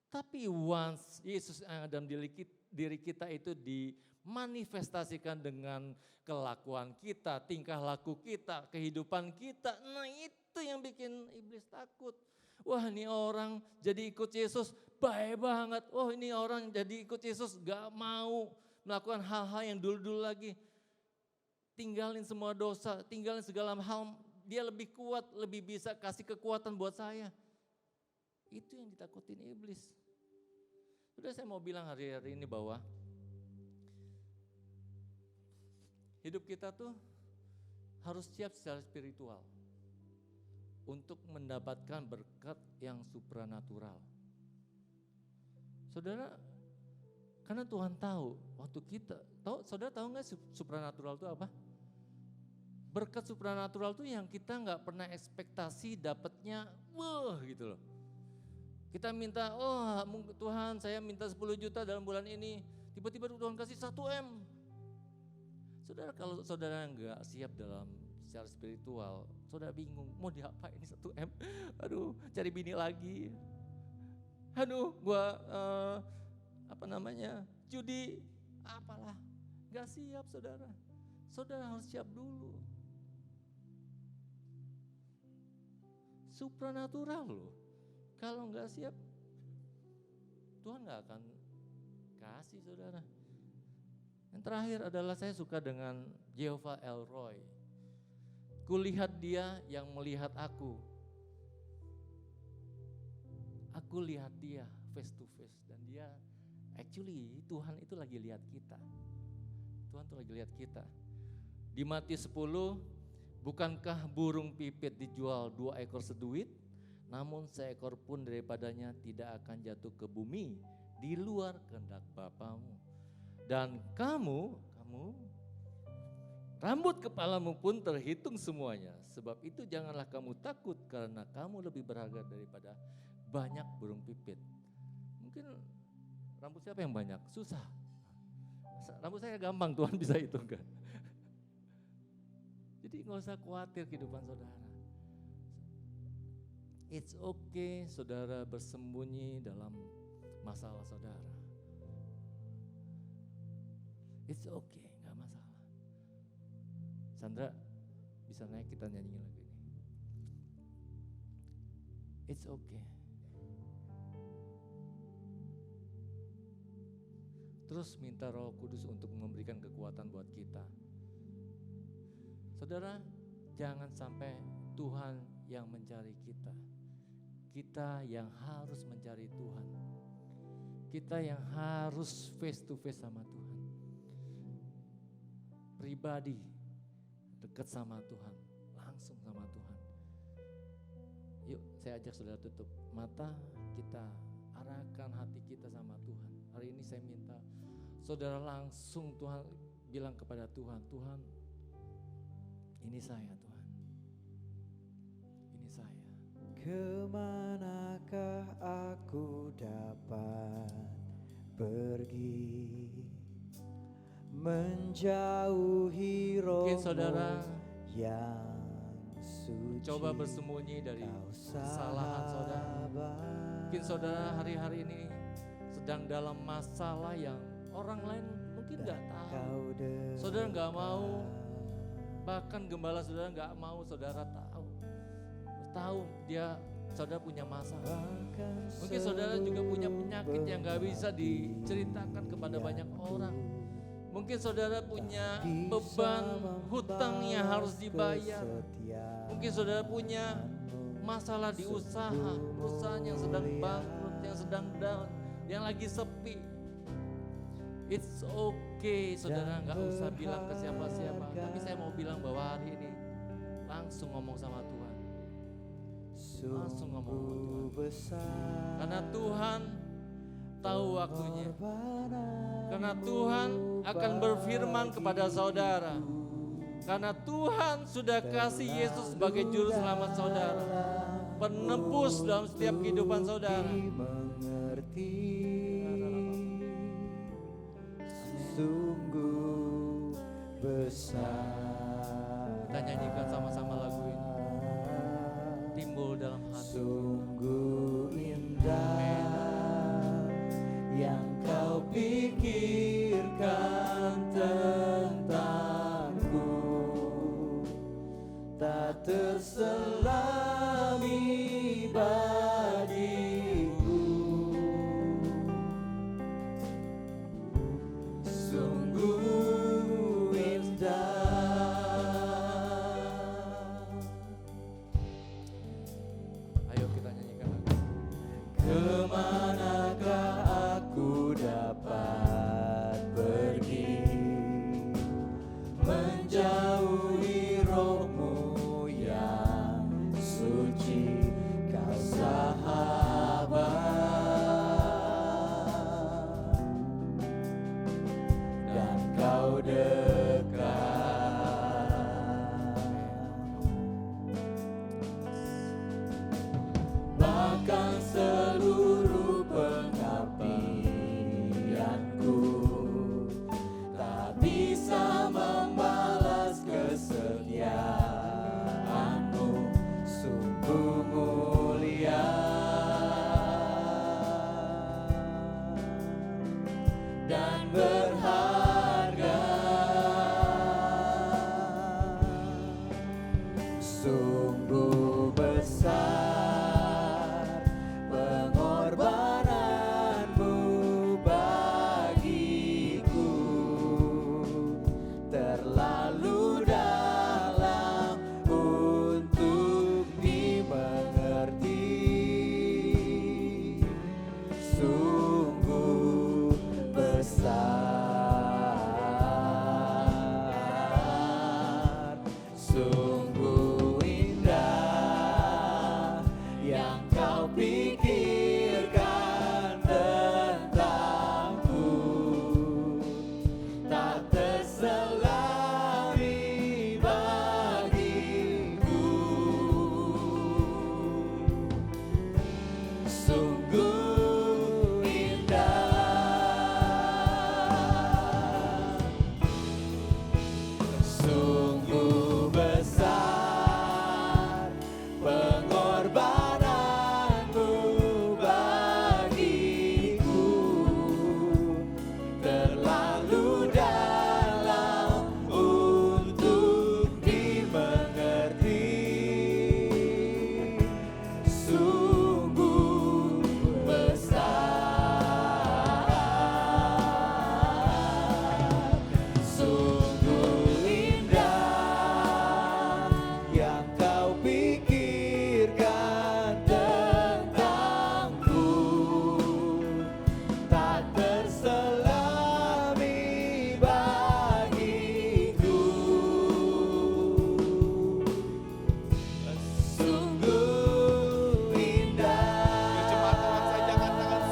Tapi once Yesus yang ada dalam diri kita itu dimanifestasikan dengan kelakuan kita, tingkah laku kita, kehidupan kita. Nah itu yang bikin iblis takut. Wah ini orang jadi ikut Yesus baik banget. Oh ini orang jadi ikut Yesus gak mau melakukan hal-hal yang dulu-dulu lagi. Tinggalin semua dosa, tinggalin segala hal. Dia lebih kuat, lebih bisa kasih kekuatan buat saya. Itu yang ditakutin iblis. Sudah saya mau bilang hari-hari ini bahwa hidup kita tuh harus siap secara spiritual untuk mendapatkan berkat yang supranatural. Saudara, karena Tuhan tahu waktu kita, saudara tahu nggak supranatural itu apa? Berkat supranatural itu yang kita nggak pernah ekspektasi dapatnya, wah gitu loh. Kita minta, oh Tuhan saya minta 10 juta dalam bulan ini, tiba-tiba Tuhan kasih 1 M. Saudara kalau saudara nggak siap dalam secara spiritual, saudara bingung mau diapain 1 M. Aduh cari bini lagi. Aduh gua judi, apalah. Gak siap saudara. Saudara harus siap dulu. Supranatural loh. Kalau nggak siap, Tuhan nggak akan kasih saudara. Yang terakhir adalah saya suka dengan Jehovah El Roy. Kulihat dia yang melihat aku. Aku lihat dia face to face dan dia actually Tuhan itu lagi lihat kita. Tuhan tuh lagi lihat kita. Di Matius 10, bukankah burung pipit dijual 2 ekor seduit, namun seekor pun daripadanya tidak akan jatuh ke bumi di luar kehendak Bapamu. Dan kamu, rambut kepalamu pun terhitung semuanya. Sebab itu janganlah kamu takut karena kamu lebih berharga daripada banyak burung pipit. Mungkin rambut siapa yang banyak? Susah. Rambut saya gampang, Tuhan bisa hitung kan. Jadi gak usah khawatir kehidupan saudara. It's okay saudara bersembunyi dalam masalah saudara. It's okay, gak masalah. Sandra bisa naik kita nyanyi lagu ini. It's okay. Terus minta Roh Kudus untuk memberikan kekuatan buat kita. Saudara, jangan sampai Tuhan yang mencari kita. Kita yang harus mencari Tuhan. Kita yang harus face to face sama Tuhan. Pribadi, dekat sama Tuhan, langsung sama Tuhan. Yuk saya ajak saudara tutup mata, kita arahkan hati kita sama Tuhan. Hari ini saya minta saudara langsung Tuhan bilang kepada Tuhan, Tuhan ini saya Tuhan, ini saya. Kemanakah aku dapat pergi menjauhi rohmu yang suci. Coba bersembunyi dari kesalahan saudara. Mungkin saudara hari-hari ini sedang dalam masalah yang orang lain mungkin gak tahu. Saudara gak mau, bahkan gembala saudara gak mau saudara tahu dia saudara punya masalah. Mungkin saudara juga punya penyakit yang gak bisa diceritakan kepada banyak orang. Mungkin saudara punya beban hutang yang harus dibayar. Mungkin saudara punya masalah di usaha, perusahaan yang sedang bangkrut, yang sedang down, yang lagi sepi. It's okay saudara, gak usah bilang ke siapa-siapa. Tapi saya mau bilang bahwa hari ini langsung ngomong sama Tuhan. Langsung ngomong sama Tuhan. Karena Tuhan tahu waktunya. Karena Tuhan akan berfirman kepada saudara. Karena Tuhan sudah kasih Yesus sebagai juru selamat saudara. Penebus dalam setiap kehidupan saudara. Sungguh besar. Kita kita nyanyikan sama-sama lagu ini. Timbul dalam hati. Sungguh indah yang kau pikirkan tentangku, tak terselami bagiku. Sungguh indah. Ayo kita nyanyikan lagu. Kemanakah aku dapat pergi, menjauhi rohmu yang suci, kau sahabat dan kau dekat. Bahkan seluruh pengabdianku tak bisa membalas kesetiaanmu, sungguh mulia dan berharga. Sungguh besar pengorbananmu bagiku, terlalu dalam untuk dimengerti. Sungguh besar, sungguh indah yang kau pikirkan tentangku, tak terselami bagiku. Sungguh indah, sungguh besar pengorbananmu bagiku, terlalu dalam untuk dimengerti. Sungguh besar, sungguh indah yang kau pikirkan tentangku, tak terselami bagiku. Sungguh indah. Jemaat Tuhan, saya jangan tangan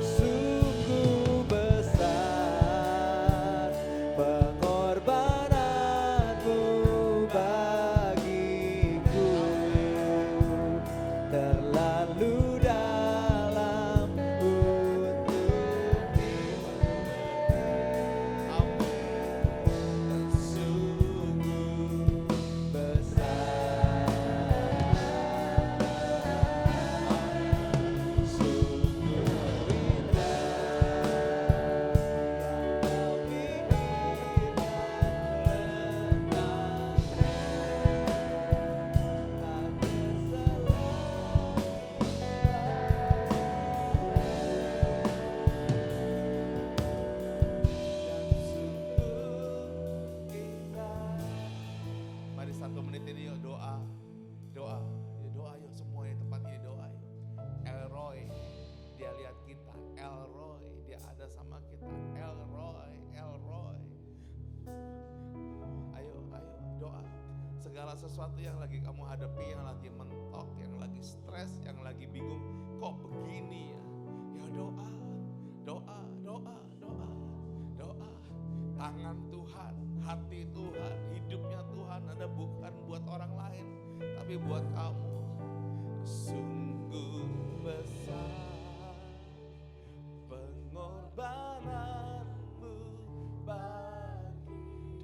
sungguh besar pengorbananmu bagiku, terlalu dalam untuk sungguh besar, sungguh Mari 1 menit ini yuk doa, doa, ya doa yuk semuanya tempat ini doa yuk. Elroy, dia lihat kita. Elroy, dia ada sama kita. Elroy, Elroy. Ayo, ayo doa. Segala sesuatu yang lagi kamu hadapi, yang lagi mentok, yang lagi stres, yang lagi bingung, kok begini ya? Ya doa, doa, doa, doa, doa. Tangan Tuhan, hati Tuhan, hidupnya Tuhan ada bukan buat orang lain, tapi buat kamu. Sungguh besar pengorbananmu bagi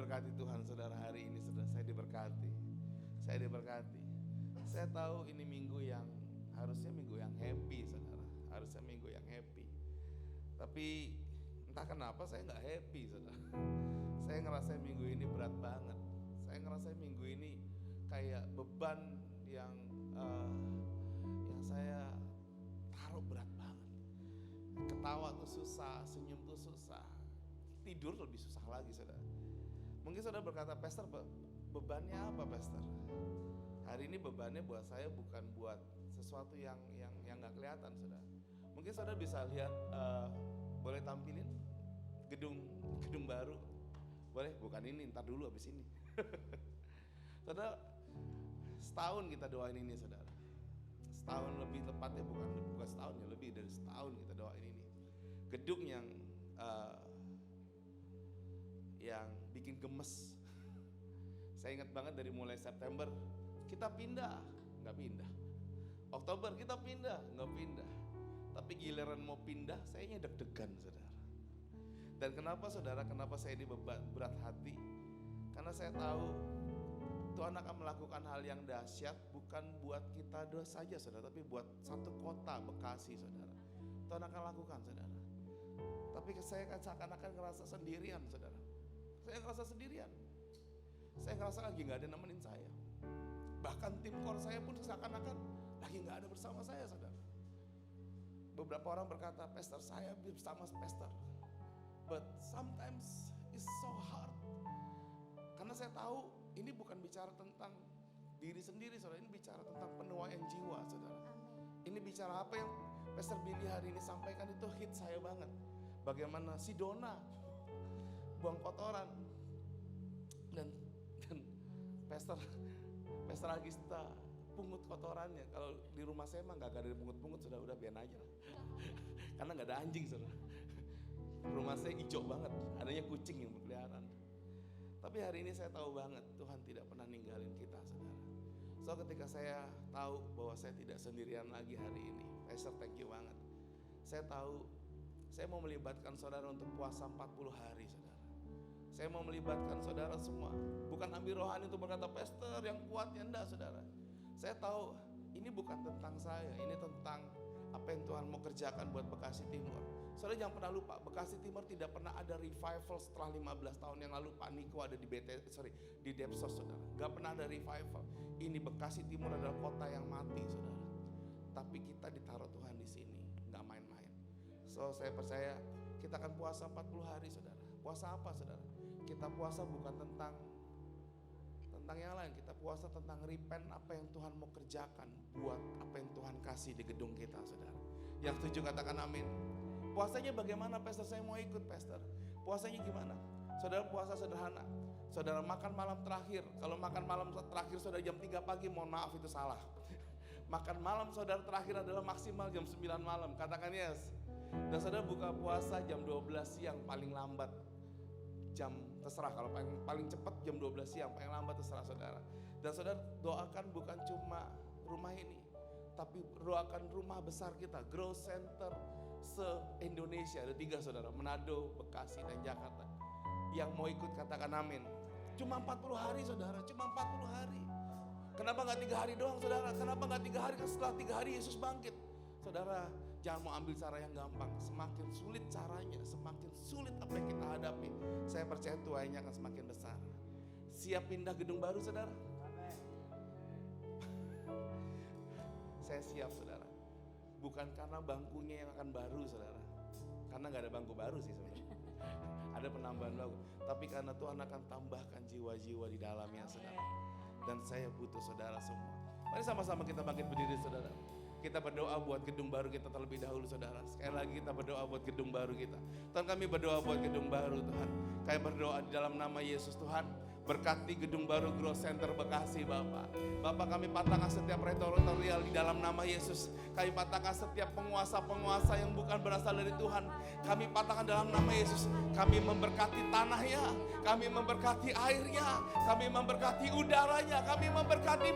diberkati Tuhan saudara hari ini, saudara. Saya diberkati. Saya diberkati. Saya tahu ini minggu yang harusnya minggu yang happy saudara. Harusnya minggu yang happy. Tapi entah kenapa saya nggak happy saudara. Saya ngerasa minggu ini berat banget. Saya ngerasa minggu ini kayak beban yang saya taruh berat banget. Ketawa tuh susah, senyum tuh susah, tidur lebih susah lagi saudara. Mungkin saudara berkata, Pastor bebannya apa Pastor? Hari ini bebannya buat saya bukan buat sesuatu yang nggak kelihatan saudara. Mungkin saudara bisa lihat, boleh tampilin gedung baru. Boleh, bukan ini, ntar dulu abis ini. Saudara, setahun kita doain ini saudara. Setahun lebih tepatnya, bukan setahun ya, lebih dari setahun kita doain ini. Gedung yang bikin gemes. Saya ingat banget dari mulai September kita pindah, nggak pindah. Oktober kita pindah, nggak pindah. Tapi giliran mau pindah, saya deg-degan saudara. Dan kenapa saudara, kenapa saya ini berat hati? Karena saya tahu Tuhan akan melakukan hal yang dahsyat bukan buat kita doa saja saudara, tapi buat satu kota Bekasi saudara. Tuhan akan lakukan saudara. Tapi saya seakan-akan ngerasa sendirian saudara. Saya ngerasa sendirian. Saya ngerasa lagi gak ada nemenin saya. Bahkan tim core saya pun seakan-akan lagi gak ada bersama saya saudara. Beberapa orang berkata, Pastor saya bersama Pastor. But sometimes it's so hard. Karena saya tahu ini bukan bicara tentang diri sendiri saudara. Ini bicara tentang penuaian jiwa saudara. Ini bicara apa yang Pastor Billy hari ini sampaikan itu hit saya banget. Bagaimana si Dona buang kotoran dan Pastor Agista pungut kotorannya. Kalau di rumah saya mah gak ada pungut-pungut, udah biar aja lah. Karena gak ada anjing saudara. Rumah saya hijau banget, adanya kucing yang berkeliaran. Tapi hari ini saya tahu banget Tuhan tidak pernah ninggalin kita saudara. So ketika saya tahu bahwa saya tidak sendirian lagi hari ini, Pastor thank you banget. Saya tahu saya mau melibatkan saudara untuk puasa 40 hari saudara. Saya mau melibatkan saudara semua. Bukan ambil rohani untuk berkata Pastor yang kuatnya, enggak saudara. Saya tahu ini bukan tentang saya, ini tentang apa yang Tuhan mau kerjakan buat Bekasi Timur. Saudara jangan pernah lupa, Bekasi Timur tidak pernah ada revival setelah 15 tahun yang lalu Pak Niko ada di Depsos saudara. Gak pernah ada revival. Ini Bekasi Timur adalah kota yang mati saudara. Tapi kita ditaruh Tuhan di sini, gak main-main. So saya percaya kita akan puasa 40 hari saudara. Puasa apa saudara? Kita puasa bukan tentang yang lain. Kita puasa tentang repent apa yang Tuhan mau kerjakan buat apa yang Tuhan kasih di gedung kita saudara. Yang setuju katakan amin. Puasanya bagaimana Pastor? Saya mau ikut Pastor. Puasanya gimana? Saudara puasa sederhana. Saudara makan malam terakhir. Kalau makan malam terakhir saudara jam 3 pagi, mohon maaf itu salah. Makan malam saudara terakhir adalah maksimal jam 9 malam. Katakan yes. Dan saudara buka puasa jam 12 siang paling lambat. Jam terserah, kalau paling cepat jam 12 siang, paling lambat terserah saudara. Dan saudara doakan bukan cuma rumah ini, tapi doakan rumah besar kita, Growth Center se-Indonesia. Ada 3 saudara, Manado, Bekasi, dan Jakarta. Yang mau ikut katakan amin. Cuma 40 hari saudara, cuma 40 hari. Kenapa gak 3 hari doang saudara? Kenapa gak 3 hari? Setelah 3 hari Yesus bangkit. Saudara jangan mau ambil cara yang gampang. Semakin sulit caranya, semakin sulit apa yang kita hadapi, saya percaya tuainya akan semakin besar. Siap pindah gedung baru saudara? Saya siap saudara. Bukan karena bangkunya yang akan baru saudara. Karena gak ada bangku baru sih sebenarnya. Ada penambahan bangku. Tapi karena Tuhan akan tambahkan jiwa-jiwa di dalamnya saudara. Dan saya butuh saudara semua. Mari sama-sama kita bangkit berdiri saudara. Kita berdoa buat gedung baru kita terlebih dahulu saudara. Sekali lagi kita berdoa buat gedung baru kita. Tuhan kami berdoa buat gedung baru Tuhan. Kami berdoa di dalam nama Yesus Tuhan. Berkati gedung baru Growth Center Bekasi Bapak. Bapak, kami patahkan setiap teritorial di dalam nama Yesus. Kami patahkan setiap penguasa-penguasa yang bukan berasal dari Tuhan. Kami patahkan dalam nama Yesus. Kami memberkati tanahnya, kami memberkati airnya, kami memberkati udaranya, kami memberkati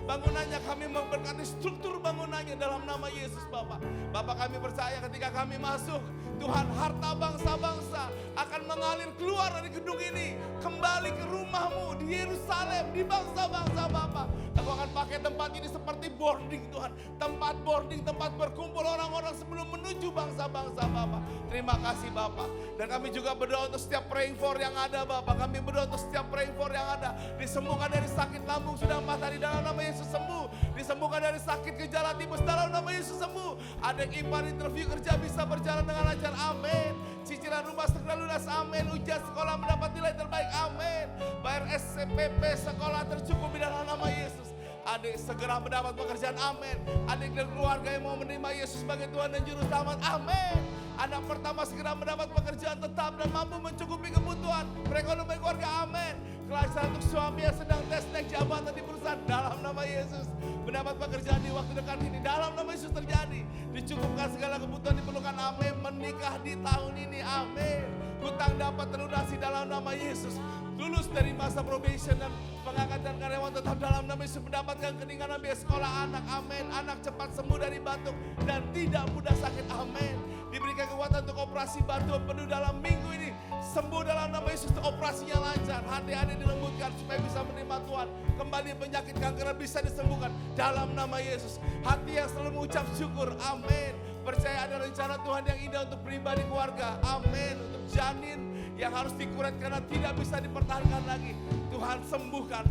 bangunannya, kami memberkati struktur bangunannya dalam nama Yesus Bapak. Bapak, kami percaya ketika kami masuk, Tuhan, harta bangsa-bangsa akan mengalir keluar dari gedung ini, kembali ke rumahmu di Yerusalem, di bangsa-bangsa Bapak. Aku akan pakai tempat ini seperti boarding Tuhan, tempat boarding, tempat berkumpul orang-orang sebelum menuju bangsa-bangsa Bapak. Terima kasih Bapak. Dan kami juga berdoa untuk setiap praying for yang ada Bapak. Kami berdoa untuk setiap praying for yang ada. Disembuhkan dari sakit lambung sudah 4 hari dalam nama Yesus sembuh. Disembuhkan dari sakit gejala tipes dalam nama Yesus sembuh. Ada yang impar interview kerja bisa berjalan dengan lancar, amin. Cicilan rumah segera lunas, amin. Ujian sekolah mendapat nilai terbaik, amin. Bayar SPP sekolah tercukupi dalam nama Yesus. Adik segera mendapat pekerjaan, amin. Adik dan keluarga yang mau menerima Yesus sebagai Tuhan dan Juru Selamat, amin. Anak pertama segera mendapat pekerjaan tetap dan mampu mencukupi kebutuhan perekonomian keluarga, amin. Kelancaran untuk suami yang sedang tes naik jabatan di perusahaan dalam nama Yesus. Mendapat pekerjaan di waktu dekat ini dalam nama Yesus terjadi. Dicukupkan segala kebutuhan diperlukan, amin. Menikah di tahun ini, amin. Hutang dapat terlunasi dalam nama Yesus. Lulus dari masa probation dan pengangkatan karyawan tetap dalam nama Yesus. Mendapatkan keringanan biaya sekolah anak, amin. Anak cepat sembuh dari batuk dan tidak mudah sakit, amin. Diberikan kekuatan untuk operasi bantuan penuh dalam minggu ini. Sembuh dalam nama Yesus, operasinya lancar. Hati-hati dilembutkan supaya bisa menerima Tuhan. Kembali penyakit kanker bisa disembuhkan dalam nama Yesus. Hati yang selalu mengucap syukur, amin. Percaya ada rencana Tuhan yang indah untuk pribadi keluarga, amin. Untuk janin yang harus dikuret karena tidak bisa dipertahankan lagi. Tuhan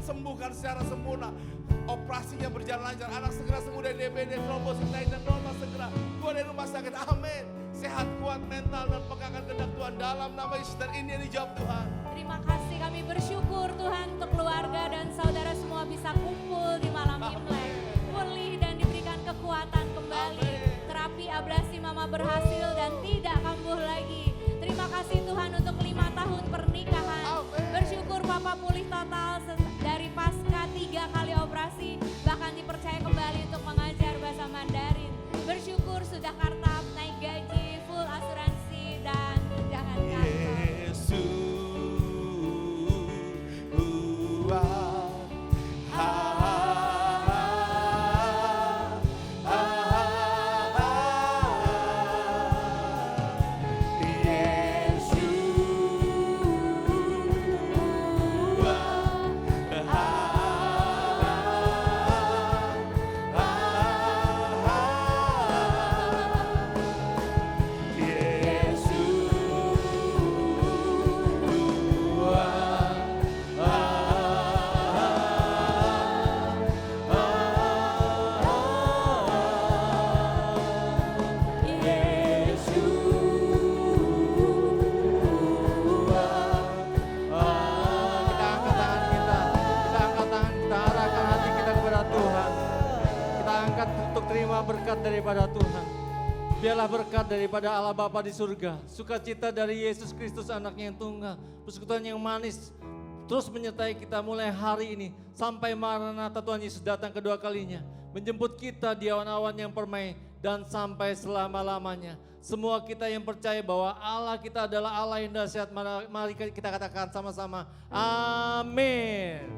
sembuhkan secara sempurna. Operasinya berjalan lancar, anak segera sembuh dari DBD, trombosit naik dan normal segera keluar dari rumah sakit, amin. Sehat, kuat mental dan pegangan kehendak Tuhan dalam nama Yesus, dan ini yang dijawab Tuhan. Terima kasih, kami bersyukur Tuhan untuk keluarga dan saudara semua bisa kumpul di malam Imlek. Pulih dan diberikan kekuatan kembali. Terapi abrasi mama berhasil dan tidak kambuh lagi. Terima kasih Tuhan untuk 5 tahun pernikahan. Bersyukur Papa pulih total dari pasca 3 kali operasi. Bahkan dipercaya kembali untuk mengajar bahasa Mandarin. Bersyukur sudah kartap, naik gaji, full asuransi dan tunjangan kantor. Berkat daripada Tuhan. Biarlah berkat daripada Allah Bapa di surga, sukacita dari Yesus Kristus anaknya yang tunggal, persekutuan yang manis terus menyertai kita mulai hari ini sampai Maranatha Tuhan Yesus datang kedua kalinya, menjemput kita di awan-awan yang permai dan sampai selama-lamanya. Semua kita yang percaya bahwa Allah kita adalah Allah yang dahsyat, mari kita katakan sama-sama, amin.